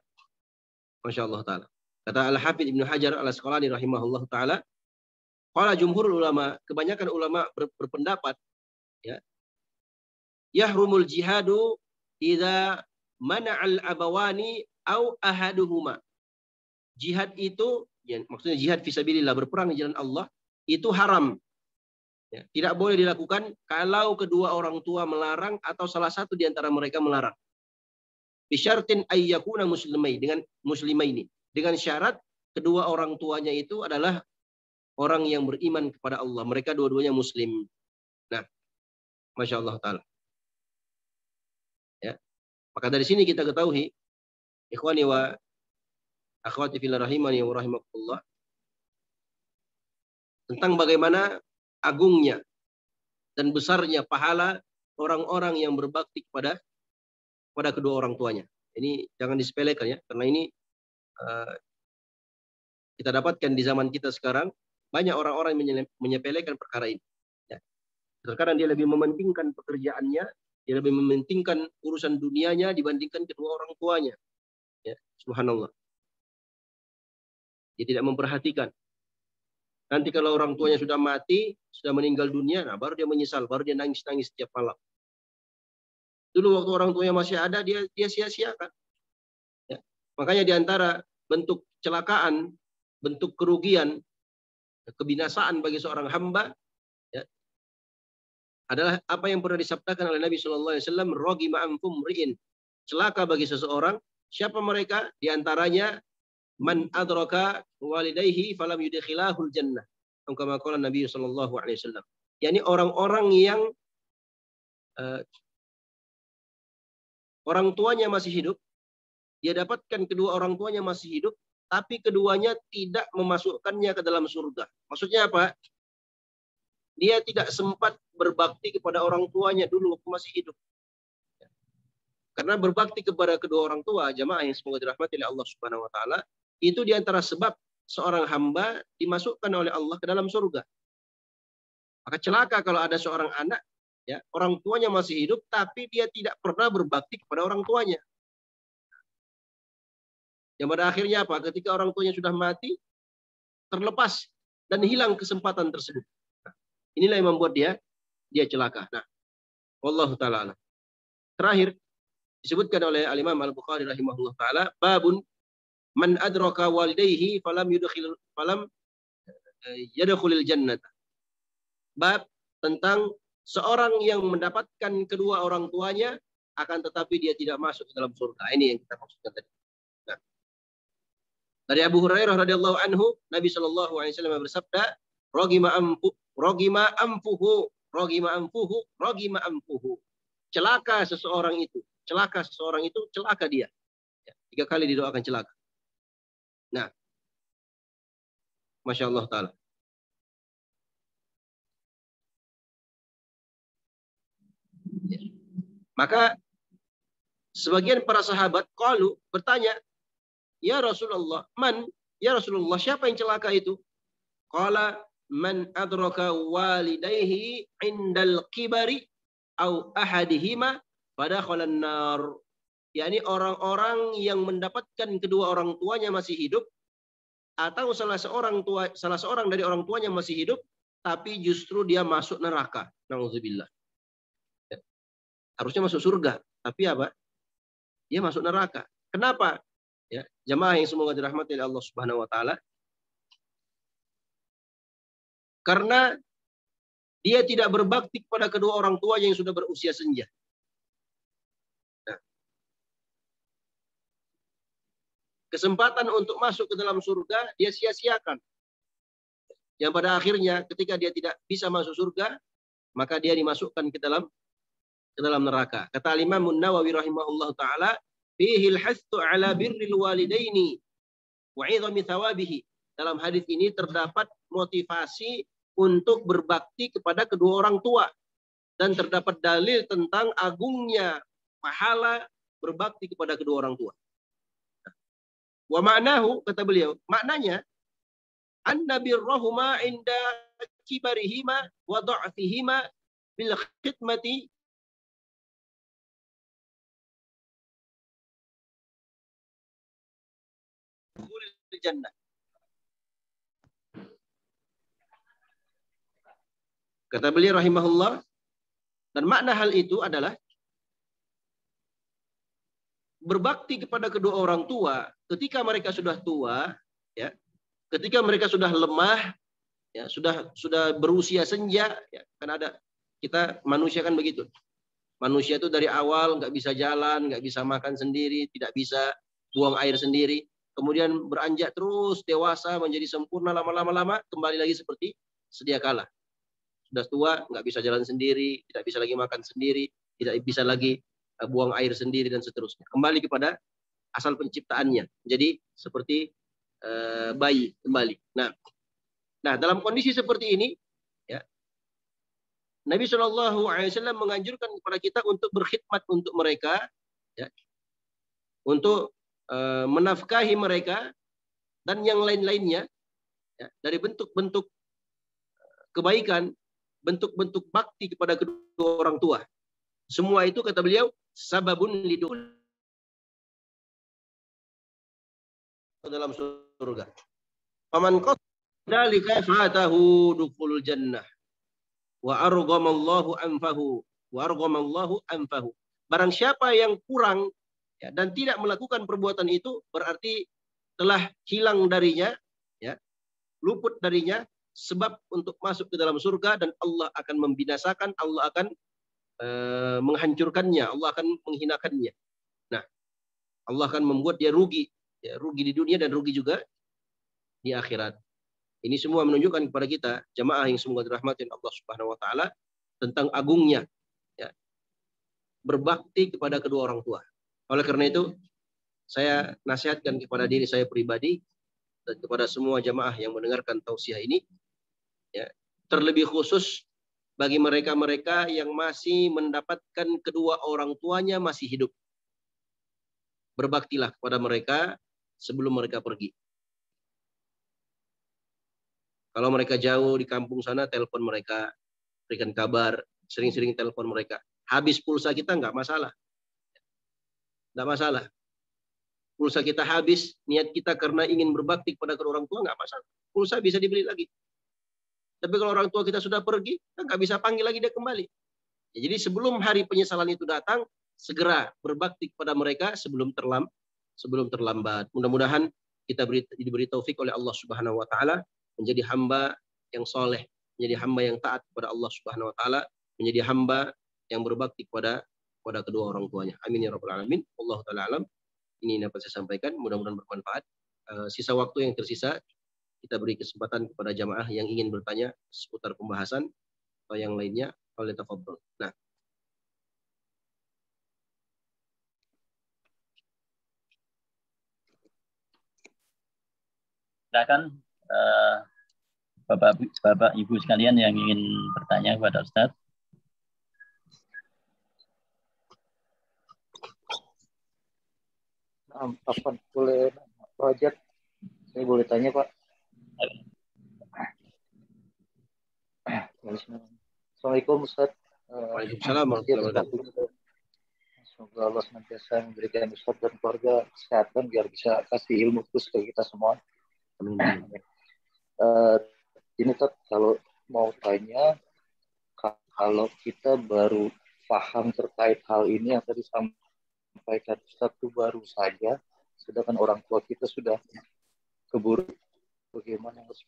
Speaker 1: Masya Allah Ta'ala. Kata Al-Hafidh Ibnu Hajar Al-Asqalani rahimahullah Ta'ala, qala jumhur ulama, kebanyakan ulama berpendapat, ya, yahrumul jihadu idza mana'al abawani au ahaduhuma. Jihad itu, ya, maksudnya jihad fisabilillah, berperang di jalan Allah, itu haram. Ya, tidak boleh dilakukan kalau kedua orang tua melarang atau salah satu di antara mereka melarang. Bisyartin ayyakuna muslimaini, dengan syarat kedua orang tuanya itu adalah orang yang beriman kepada Allah. Mereka dua-duanya muslim. Nah, Masya Allah Ta'ala. Ya. Maka dari sini kita ketahui, ikhwani wa akhwati fillah rahimani wa rahimakumullah, tentang bagaimana agungnya dan besarnya pahala orang-orang yang berbakti kepada kedua orang tuanya. Ini jangan disepelekan, ya, karena ini kita dapatkan di zaman kita sekarang, banyak orang-orang yang menyepelekan perkara ini. Ya. Terkadang dia lebih mementingkan pekerjaannya, dia lebih mementingkan urusan dunianya dibandingkan kedua orang tuanya. Ya, subhanallah. Dia tidak memperhatikan. Nanti kalau orang tuanya sudah mati, sudah meninggal dunia, nah baru dia menyesal, baru dia nangis-nangis setiap malam. Dulu waktu orang tuanya masih ada, dia sia-siakan. Ya. Makanya di antara bentuk kecelakaan, bentuk kerugian, kebinasaan bagi seorang hamba, ya, adalah apa yang pernah disabdakan oleh Nabi Shallallahu Alaihi Wasallam, rogima anfum ri'in, celaka bagi seseorang. Siapa mereka? Di antaranya man adraka walidayhi falam yudkhilahul jannah. Kama qala Nabi sallallahu alaihi wasallam. yakni orang-orang yang orang tuanya masih hidup, dia dapatkan kedua orang tuanya masih hidup, tapi keduanya tidak memasukkannya ke dalam surga. Maksudnya apa? Dia tidak sempat berbakti kepada orang tuanya dulu waktu masih hidup. Karena berbakti kepada kedua orang tua, jamaah yang semoga dirahmati oleh Allah Subhanahu wa taala, itu diantara sebab seorang hamba dimasukkan oleh Allah ke dalam surga. Maka celaka kalau ada seorang anak, ya, orang tuanya masih hidup, tapi dia tidak pernah berbakti kepada orang tuanya. Yang pada akhirnya apa? Ketika orang tuanya sudah mati, terlepas dan hilang kesempatan tersebut. Nah, inilah yang membuat dia celaka. Nah, wallahu taala. Terakhir disebutkan oleh Al-Imam Al-Bukhari rahimahullah taala, babun man adraka walidayhi falam yadkhulil jannah. Bab tentang seorang yang mendapatkan kedua orang tuanya akan tetapi dia tidak masuk ke dalam surga. Ini yang kita maksudkan tadi. Nah, dari Abu Hurairah radhiyallahu anhu, Nabi Shallallahu alaihi wasallam bersabda, "Rogima amfuhu. Celaka seseorang itu, celaka dia." Ya, 3 kali didoakan celaka. Nah, Masya Allah Ta'ala. Maka sebagian para sahabat qalu bertanya, "Ya Rasulullah, ya Rasulullah, siapa yang celaka itu?" Qala man adraka walidayhi indal kibari au ahadihima fadakhalan nar. yakni orang-orang yang mendapatkan kedua orang tuanya masih hidup atau salah seorang dari orang tuanya masih hidup tapi justru dia masuk neraka. Nauzubillah. Harusnya masuk surga, tapi apa? Dia masuk neraka. Kenapa? Ya, jamaah yang semoga dirahmati oleh Allah Subhanahu wa taala. Karena dia tidak berbakti kepada kedua orang tua yang sudah berusia senja. Nah, kesempatan untuk masuk ke dalam surga dia sia-siakan. Yang pada akhirnya ketika dia tidak bisa masuk surga, maka dia dimasukkan ke dalam neraka. Kata Imam Nawawi rahimahullah taala, "Fihil hasu ala birril walidaini wa 'idhami thawabihi." Dalam hadis ini terdapat motivasi untuk berbakti kepada kedua orang tua dan terdapat dalil tentang agungnya pahala berbakti kepada kedua orang tua. Wa ma'nahu, kata beliau, maknanya anna birrahuma inda kibarihima wa dha'fihima bil khidmati jannah. Kata beliau rahimahullah, dan makna hal itu adalah berbakti kepada kedua orang tua ketika mereka sudah tua, ya, ketika mereka sudah lemah, ya, sudah berusia senja, ya, kan ada kita manusia kan begitu. Manusia itu dari awal nggak bisa jalan, nggak bisa makan sendiri, tidak bisa buang air sendiri. Kemudian beranjak terus dewasa menjadi sempurna, lama-lama kembali lagi seperti sedia kala. Sudah tua, nggak bisa jalan sendiri, tidak bisa lagi makan sendiri, tidak bisa lagi buang air sendiri dan seterusnya. Kembali kepada asal penciptaannya. Jadi seperti bayi kembali. Nah, dalam kondisi seperti ini, ya, Nabi Shallallahu Alaihi Wasallam menganjurkan kepada kita untuk berkhidmat untuk mereka, ya, untuk menafkahi mereka dan yang lain-lainnya, ya, dari bentuk-bentuk kebaikan, bentuk-bentuk bakti kepada kedua orang tua. Semua itu kata beliau sababun lidul dalam surga. Faman qadzalika fatahu dukhulul jannah wa arghamallahu anfahu. Barang siapa yang kurang, ya, dan tidak melakukan perbuatan itu berarti telah hilang darinya, ya, luput darinya sebab untuk masuk ke dalam surga dan Allah akan membinasakan, Allah akan menghancurkannya, Allah akan menghinakannya. Nah, Allah akan membuat dia rugi, ya, rugi di dunia dan rugi juga di akhirat. Ini semua menunjukkan kepada kita jamaah yang semoga dirahmati Allah Subhanahu wa taala tentang agungnya, ya, berbakti kepada kedua orang tua. Oleh karena itu, saya nasihatkan kepada diri saya pribadi dan kepada semua jamaah yang mendengarkan tausiah ini, ya, terlebih khusus bagi mereka-mereka yang masih mendapatkan kedua orang tuanya masih hidup. Berbaktilah kepada mereka sebelum mereka pergi. Kalau mereka jauh di kampung sana, telepon mereka, berikan kabar, sering-sering telepon mereka. Habis pulsa kita nggak masalah. Nggak masalah. Pulsa kita habis, niat kita karena ingin berbakti kepada kedua orang tua nggak masalah. Pulsa bisa dibeli lagi. Tapi kalau orang tua kita sudah pergi, kita nggak bisa panggil lagi dia kembali. Ya, jadi sebelum hari penyesalan itu datang, segera berbakti kepada mereka sebelum terlambat. Mudah-mudahan kita diberi taufik oleh Allah Subhanahu wa taala menjadi hamba yang soleh, menjadi hamba yang taat kepada Allah Subhanahu wa taala, menjadi hamba yang berbakti kepada kedua orang tuanya. Amin ya rabbal alamin. Wallahu taala alam. Ini dapat saya sampaikan, mudah-mudahan bermanfaat. Sisa waktu yang tersisa kita beri kesempatan kepada jamaah yang ingin bertanya seputar pembahasan atau yang lainnya. Oleh tafadhol. Nah,
Speaker 2: silakan Bapak Ibu sekalian yang ingin bertanya kepada Ustadz.
Speaker 3: Apa boleh Pak? Saya boleh tanya Pak? Assalamualaikum Ustaz.
Speaker 1: Waalaikumsalam warahmatullahi wabarakatuh.
Speaker 3: Semoga Allah senantiasa memberikan Ustaz dan keluarga kesehatan biar bisa kasih ilmu terus ke kita semua. Ini Ustaz, kalau mau tanya, kalau kita baru paham terkait hal ini yang tadi sampaikan Ustaz itu baru saja, sedangkan orang tua kita sudah keburu, bagaimana Ustaz?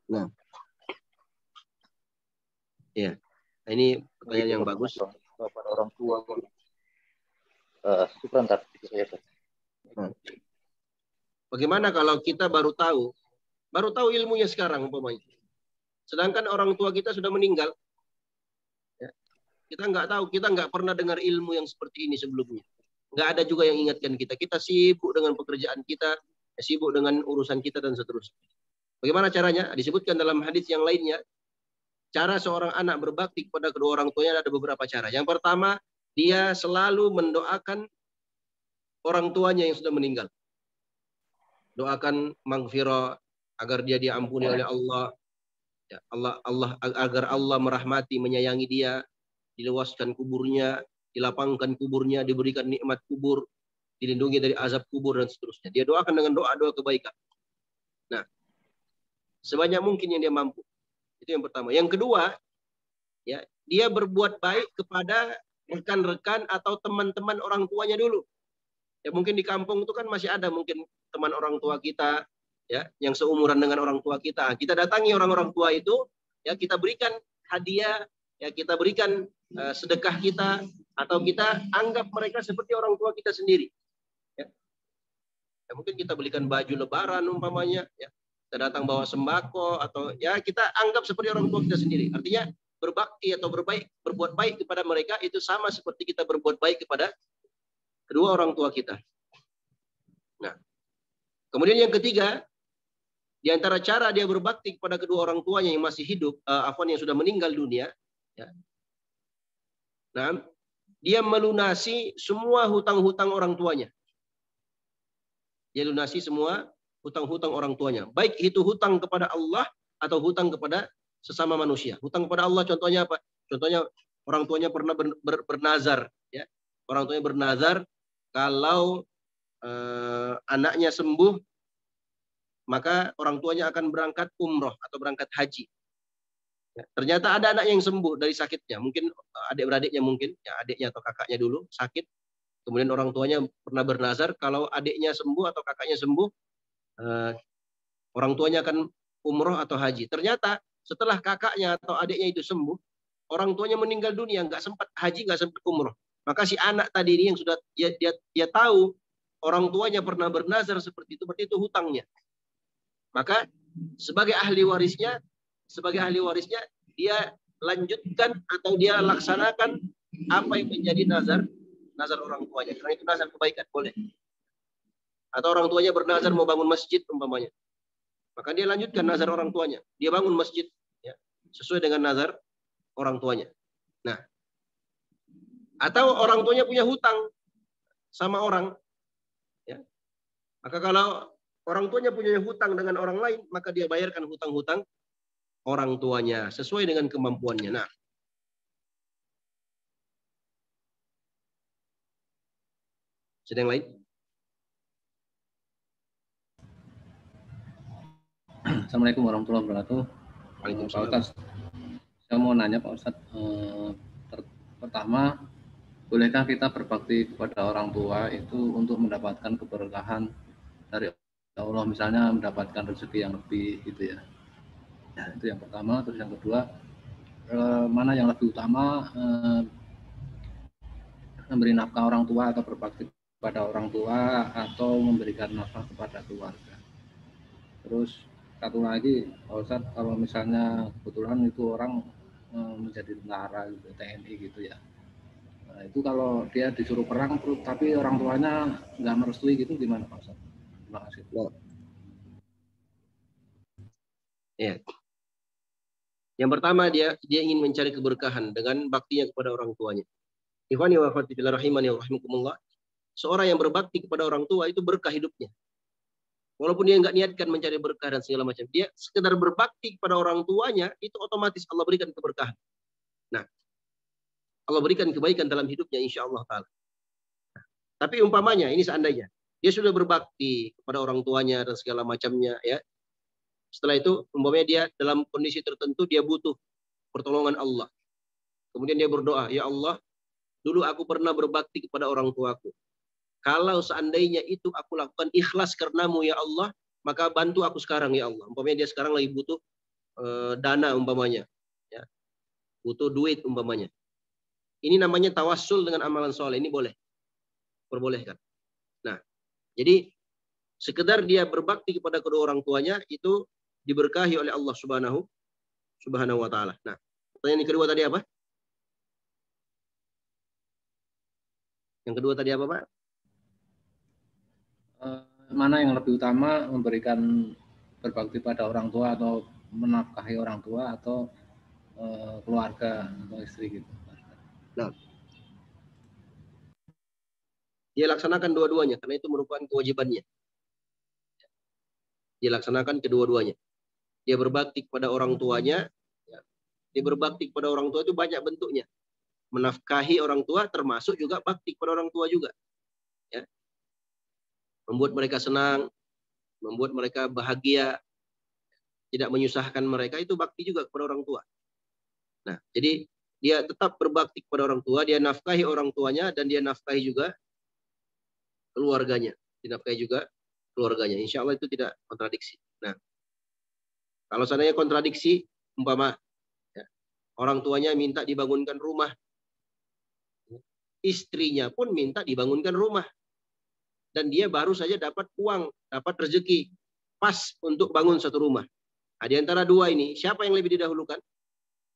Speaker 1: Nah, ya, ini pertanyaan yang bagus.
Speaker 3: Kepada orang tua, syukran itu saya.
Speaker 1: Nah, bagaimana kalau kita baru tahu ilmunya sekarang umpamanya, sedangkan orang tua kita sudah meninggal, ya, kita nggak tahu, kita nggak pernah dengar ilmu yang seperti ini sebelumnya, nggak ada juga yang ingatkan kita, kita sibuk dengan pekerjaan kita, sibuk dengan urusan kita dan seterusnya. Bagaimana caranya? Disebutkan dalam hadis yang lainnya. Cara seorang anak berbakti kepada kedua orang tuanya ada beberapa cara. Yang pertama, dia selalu mendoakan orang tuanya yang sudah meninggal. Doakan maghfirah agar dia diampuni oleh Allah. Ya, agar Allah merahmati, menyayangi dia, diluaskan kuburnya, dilapangkan kuburnya, diberikan nikmat kubur, dilindungi dari azab kubur dan seterusnya. Dia doakan dengan doa-doa kebaikan. Nah, sebanyak mungkin yang dia mampu. Itu yang pertama. Yang kedua, ya, dia berbuat baik kepada rekan-rekan atau teman-teman orang tuanya dulu. Ya, mungkin di kampung itu kan masih ada mungkin teman orang tua kita, ya, yang seumuran dengan orang tua kita. Kita datangi orang-orang tua itu, ya, kita berikan hadiah, ya, kita berikan sedekah kita, atau kita anggap mereka seperti orang tua kita sendiri. Ya. Ya, mungkin kita belikan baju lebaran umpamanya, ya. Kita datang bawa sembako, atau ya kita anggap seperti orang tua kita sendiri. Artinya berbakti atau berbuat baik kepada mereka itu sama seperti kita berbuat baik kepada kedua orang tua kita. Nah, kemudian yang ketiga, di antara cara dia berbakti kepada kedua orang tuanya yang masih hidup, yang sudah meninggal dunia, ya. Nah, dia melunasi semua hutang-hutang orang tuanya. Dia lunasi semua hutang-hutang orang tuanya. Baik itu hutang kepada Allah atau hutang kepada sesama manusia. Hutang kepada Allah contohnya apa? Contohnya orang tuanya pernah bernazar. Ya. Orang tuanya bernazar kalau anaknya sembuh, maka orang tuanya akan berangkat umroh atau berangkat haji. Ya. Ternyata ada anak yang sembuh dari sakitnya. Mungkin adik-beradiknya mungkin, ya, adiknya atau kakaknya dulu sakit. Kemudian orang tuanya pernah bernazar kalau adiknya sembuh atau kakaknya sembuh, orang tuanya akan umroh atau haji. Ternyata setelah kakaknya atau adiknya itu sembuh, orang tuanya meninggal dunia, nggak sempat haji, nggak sempat umroh. Maka si anak tadi ini yang sudah dia tahu orang tuanya pernah bernazar seperti itu, berarti itu hutangnya. Maka sebagai ahli warisnya dia lanjutkan atau dia laksanakan apa yang menjadi nazar orang tuanya. Karena itu nazar kebaikan boleh. Atau orang tuanya bernazar mau bangun masjid umpamanya, maka dia lanjutkan nazar orang tuanya, dia bangun masjid, ya, sesuai dengan nazar orang tuanya. Nah, atau orang tuanya punya hutang sama orang, ya, maka kalau orang tuanya punya hutang dengan orang lain, maka dia bayarkan hutang-hutang orang tuanya sesuai dengan kemampuannya. Nah, sedang lain?
Speaker 4: Assalamualaikum warahmatullahi wabarakatuh.
Speaker 1: Waalaikumsalam.
Speaker 4: Pak Ustadz, saya mau nanya Pak Ustadz, pertama, bolehkah kita berbakti kepada orang tua itu untuk mendapatkan keberkahan dari Allah, misalnya mendapatkan rezeki yang lebih gitu ya? Itu yang pertama. Terus yang kedua, mana yang lebih utama, memberi nafkah orang tua atau berbakti kepada orang tua atau memberikan nafkah kepada keluarga. Terus satu lagi, Pak Ustadz, kalau misalnya kebetulan itu orang menjadi tentara gitu, TNI gitu ya. Nah, itu kalau dia disuruh perang tapi orang tuanya nggak merestui gitu, gimana Pak Ustadz? Terima kasih.
Speaker 1: Ya. Yang pertama dia ingin mencari keberkahan dengan baktinya kepada orang tuanya. Ikhwani wa akhwati fillah rahimani wa rahimakumullah. Seorang yang berbakti kepada orang tua itu berkah hidupnya. Walaupun dia nggak niatkan mencari berkah dan segala macam, dia sekedar berbakti kepada orang tuanya itu otomatis Allah berikan keberkahan. Nah, Allah berikan kebaikan dalam hidupnya insya Allah ta'ala. Tapi umpamanya ini seandainya dia sudah berbakti kepada orang tuanya dan segala macamnya ya. Setelah itu umpamanya dia dalam kondisi tertentu dia butuh pertolongan Allah. Kemudian dia berdoa, ya Allah, dulu aku pernah berbakti kepada orang tuaku. Kalau seandainya itu aku lakukan ikhlas karenamu ya Allah, maka bantu aku sekarang ya Allah. Umpamanya dia sekarang lagi butuh dana umpamanya. Ya. Butuh duit umpamanya. Ini namanya tawassul dengan amalan soleh. Ini boleh. Perbolehkan. Nah, jadi sekedar dia berbakti kepada kedua orang tuanya itu diberkahi oleh Allah Subhanahu wa ta'ala. Nah, pertanyaan yang kedua tadi apa? Yang kedua tadi apa, Pak?
Speaker 4: Mana yang lebih utama, memberikan berbakti pada orang tua atau menafkahi orang tua atau keluarga atau istri gitu.
Speaker 1: Nah, dia laksanakan dua-duanya karena itu merupakan kewajibannya. Dia laksanakan kedua-duanya. Dia berbakti kepada orang tuanya. Ya. Dia berbakti kepada orang tua itu banyak bentuknya. Menafkahi orang tua termasuk juga bakti kepada orang tua juga. Ya. Membuat mereka senang, membuat mereka bahagia, tidak menyusahkan mereka, itu bakti juga kepada orang tua. Nah, jadi dia tetap berbakti kepada orang tua, dia nafkahi orang tuanya dan dia nafkahi juga keluarganya. Dinafkahi juga keluarganya. Insya Allah itu tidak kontradiksi. Nah, kalau seandainya kontradiksi, umpama ya, orang tuanya minta dibangunkan rumah, istrinya pun minta dibangunkan rumah, dan dia baru saja dapat uang, dapat rezeki pas untuk bangun satu rumah. Nah, di antara dua ini, siapa yang lebih didahulukan?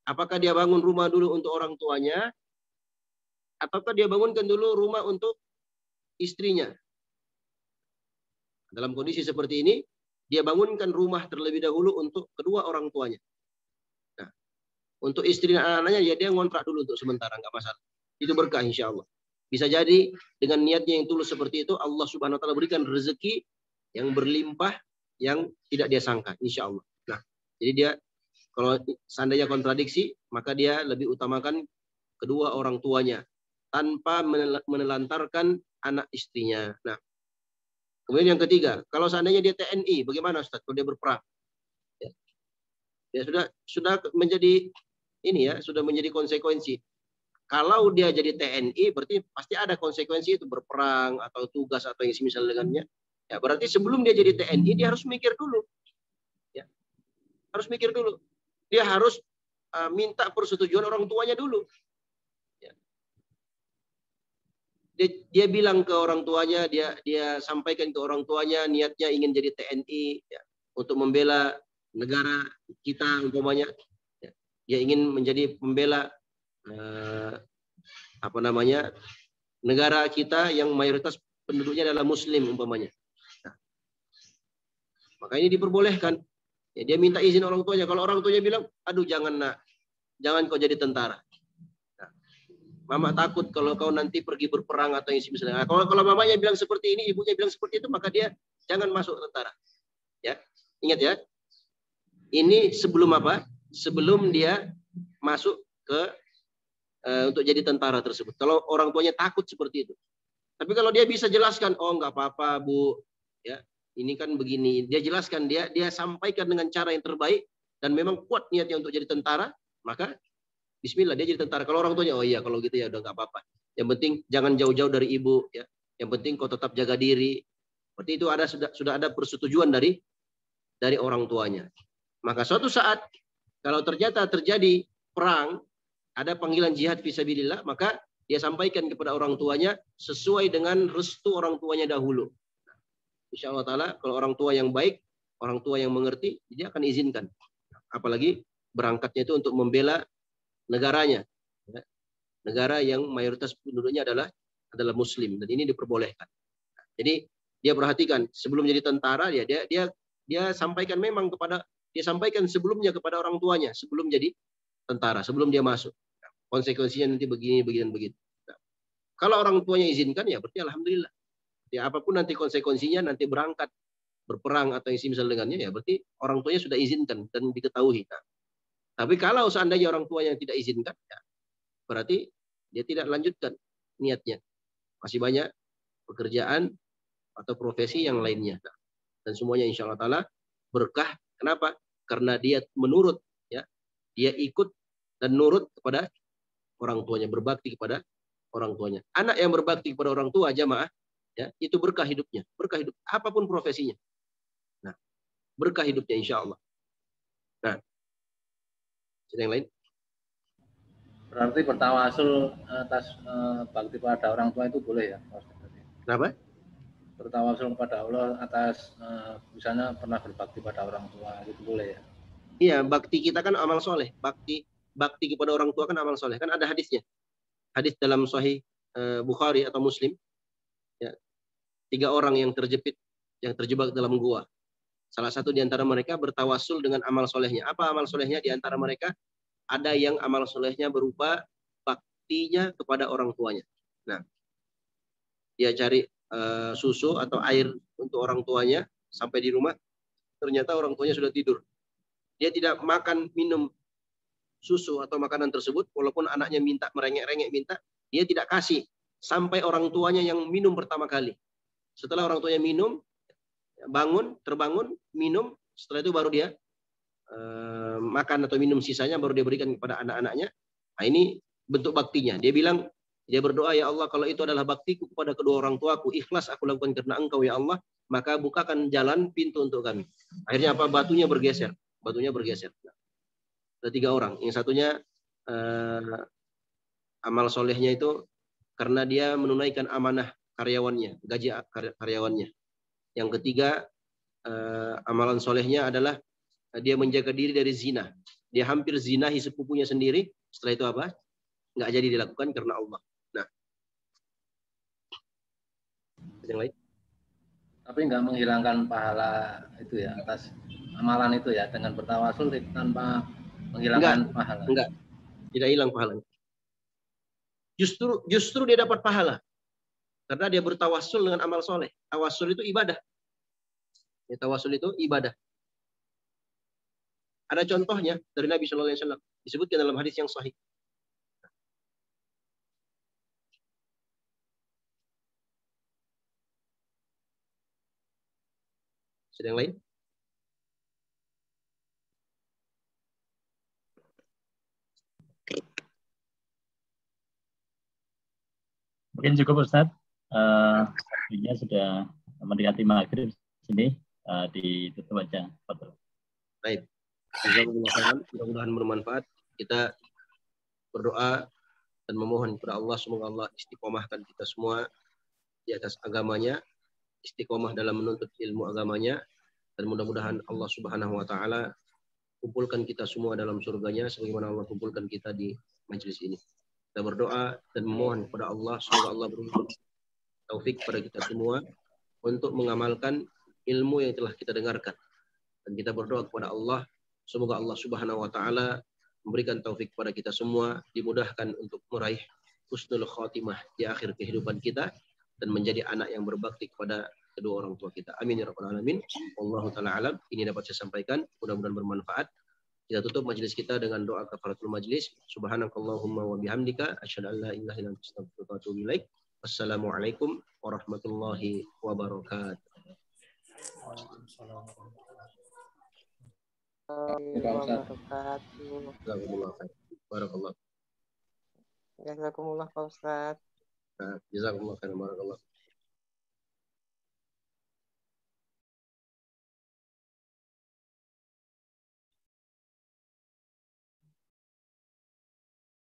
Speaker 1: Apakah dia bangun rumah dulu untuk orang tuanya, ataukah dia bangunkan dulu rumah untuk istrinya? Dalam kondisi seperti ini, dia bangunkan rumah terlebih dahulu untuk kedua orang tuanya. Nah, untuk istri dan anak-anaknya, ya dia ngontrak dulu untuk sementara, nggak masalah. Itu berkah insya Allah. Bisa jadi dengan niatnya yang tulus seperti itu, Allah Subhanahu wa ta'ala berikan rezeki yang berlimpah, yang tidak dia sangka, insya Allah. Nah, jadi dia kalau seandainya kontradiksi, maka dia lebih utamakan kedua orang tuanya tanpa menelantarkan anak istrinya. Nah, kemudian yang ketiga, kalau seandainya dia TNI, bagaimana Ustaz? Kalau dia berperang, ya, dia sudah menjadi ini ya, sudah menjadi konsekuensi. Kalau dia jadi TNI, berarti pasti ada konsekuensi itu, berperang atau tugas atau yang semisal dengannya. Ya, berarti sebelum dia jadi TNI, dia harus mikir dulu. Ya, harus mikir dulu. Dia harus minta persetujuan orang tuanya dulu. Ya. Dia bilang ke orang tuanya, dia sampaikan ke orang tuanya niatnya ingin jadi TNI ya, untuk membela negara kita umpamanya. Ya. Dia ingin menjadi pembela negara kita yang mayoritas penduduknya adalah Muslim umpamanya. Nah, maka ini diperbolehkan. Ya, dia minta izin orang tuanya. Kalau orang tuanya bilang, aduh jangan nak, jangan kau jadi tentara. Nah, mama takut kalau kau nanti pergi berperang atau yang misalnya. Nah, kalau mamanya bilang seperti ini, ibunya bilang seperti itu, maka dia jangan masuk tentara. Ya, ingat ya. Ini sebelum apa? Sebelum dia masuk ke untuk jadi tentara tersebut. Kalau orang tuanya takut seperti itu. Tapi kalau dia bisa jelaskan, oh nggak apa-apa Bu, ya ini kan begini. Dia jelaskan, dia sampaikan dengan cara yang terbaik dan memang kuat niatnya untuk jadi tentara, maka Bismillah dia jadi tentara. Kalau orang tuanya, oh iya kalau gitu ya udah nggak apa-apa. Yang penting jangan jauh-jauh dari ibu, ya. Yang penting kau tetap jaga diri. Seperti itu sudah ada persetujuan dari orang tuanya. Maka suatu saat kalau ternyata terjadi perang, ada panggilan jihad fisabilillah, maka dia sampaikan kepada orang tuanya sesuai dengan restu orang tuanya dahulu. Insya Allah Ta'ala kalau orang tua yang baik, orang tua yang mengerti, dia akan izinkan. Apalagi berangkatnya itu untuk membela negaranya. Negara yang mayoritas penduduknya adalah Muslim, dan ini diperbolehkan. Jadi dia perhatikan sebelum jadi tentara dia sampaikan dia sampaikan sebelumnya kepada orang tuanya sebelum jadi tentara, sebelum dia masuk. Konsekuensinya nanti begini, begini, begitu. Nah, kalau orang tuanya izinkan, ya berarti alhamdulillah. Ya apapun nanti konsekuensinya, nanti berangkat berperang atau isi misal dengannya, ya berarti orang tuanya sudah izinkan dan diketahui. Nah, tapi kalau seandainya orang tua yang tidak izinkan, ya berarti dia tidak lanjutkan niatnya. Masih banyak pekerjaan atau profesi yang lainnya. Nah, dan semuanya insya Allah Ta'ala berkah. Kenapa? Karena dia menurut, ya, dia ikut dan nurut kepada orang tuanya, berbakti kepada orang tuanya. Anak yang berbakti kepada orang tua, jamaah, ya, itu berkah hidupnya, berkah hidup, apapun profesinya. Nah, berkah hidupnya insya Allah. Nah, yang lain?
Speaker 4: Berarti bertawasul atas bakti pada orang tua itu boleh ya?
Speaker 1: Kenapa?
Speaker 4: Bertawasul kepada Allah atas misalnya pernah berbakti pada orang tua, itu boleh ya?
Speaker 1: Iya, bakti kita kan amal soleh. Bakti kepada orang tua kan amal soleh. Kan ada hadisnya. Hadis dalam Sahih Bukhari atau Muslim. Ya, 3 orang yang terjebak dalam gua. Salah satu di antara mereka bertawasul dengan amal solehnya. Apa amal solehnya? Di antara mereka ada yang amal solehnya berupa baktinya kepada orang tuanya. Nah, dia cari susu atau air untuk orang tuanya, sampai di rumah ternyata orang tuanya sudah tidur. Dia tidak makan minum susu atau makanan tersebut, walaupun anaknya minta, merengek-rengek minta, dia tidak kasih sampai orang tuanya yang minum pertama kali. Setelah orang tuanya minum, terbangun, minum, setelah itu baru dia makan atau minum sisanya, baru dia berikan kepada anak-anaknya. Nah, ini bentuk baktinya. Dia berdoa, ya Allah, kalau itu adalah baktiku kepada kedua orang tuaku, ikhlas aku lakukan karena Engkau ya Allah, maka bukakan jalan pintu untuk kami. Akhirnya apa? Batunya bergeser. Ada 3 orang. Yang satunya amal solehnya itu karena dia menunaikan amanah karyawannya, gaji karyawannya. Yang ketiga, amalan solehnya adalah dia menjaga diri dari zina. Dia hampir zinahi sepupunya sendiri. Setelah itu apa? Nggak jadi dilakukan karena Allah. Nah, yang lain?
Speaker 4: Tapi nggak menghilangkan pahala itu ya, atas amalan itu ya, dengan bertawasul tanpa menghilangkan pahala.
Speaker 1: Enggak, tidak hilang pahalanya. Justru dia dapat pahala karena dia bertawasul dengan amal soleh. Tawasul itu ibadah. Ya, tawasul itu ibadah. Ada contohnya dari Nabi Shallallahu Alaihi Wasallam, disebutkan dalam hadis yang sahih. Sedang lain?
Speaker 2: Mungkin cukup Ustaz. Ini sudah mendekati maghrib sini, ditutup aja.
Speaker 1: Baik. Mudah-mudahan bermanfaat. Kita berdoa dan memohon kepada Allah, semoga Allah istiqomahkan kita semua di atas agamanya, istiqomah dalam menuntut ilmu agamanya, dan mudah-mudahan Allah Subhanahu wa Ta'ala kumpulkan kita semua dalam surganya sebagaimana Allah kumpulkan kita di majelis ini. Kita berdoa dan memohon kepada Allah, semoga Allah beri taufik kepada kita semua untuk mengamalkan ilmu yang telah kita dengarkan. Dan kita berdoa kepada Allah, semoga Allah Subhanahu wa Ta'ala memberikan taufik kepada kita semua, dimudahkan untuk meraih husnul khatimah di akhir kehidupan kita, dan menjadi anak yang berbakti kepada kedua orang tua kita. Amin ya rabbal alamin. Wallahu ta'ala alam. Ini dapat saya sampaikan, mudah-mudahan bermanfaat. Kita tutup majelis kita dengan doa kafaratul majlis. Subhanakallahumma wa bihamdika asyhadu an la ilaha illa anta astaghfiruka wa atubu ilaik. Wassalamualaikum warahmatullahi wabarakatuh. Barakallah.
Speaker 5: Jazakumullah Pak Ustaz.
Speaker 1: Jazakumullah khairan barakallah.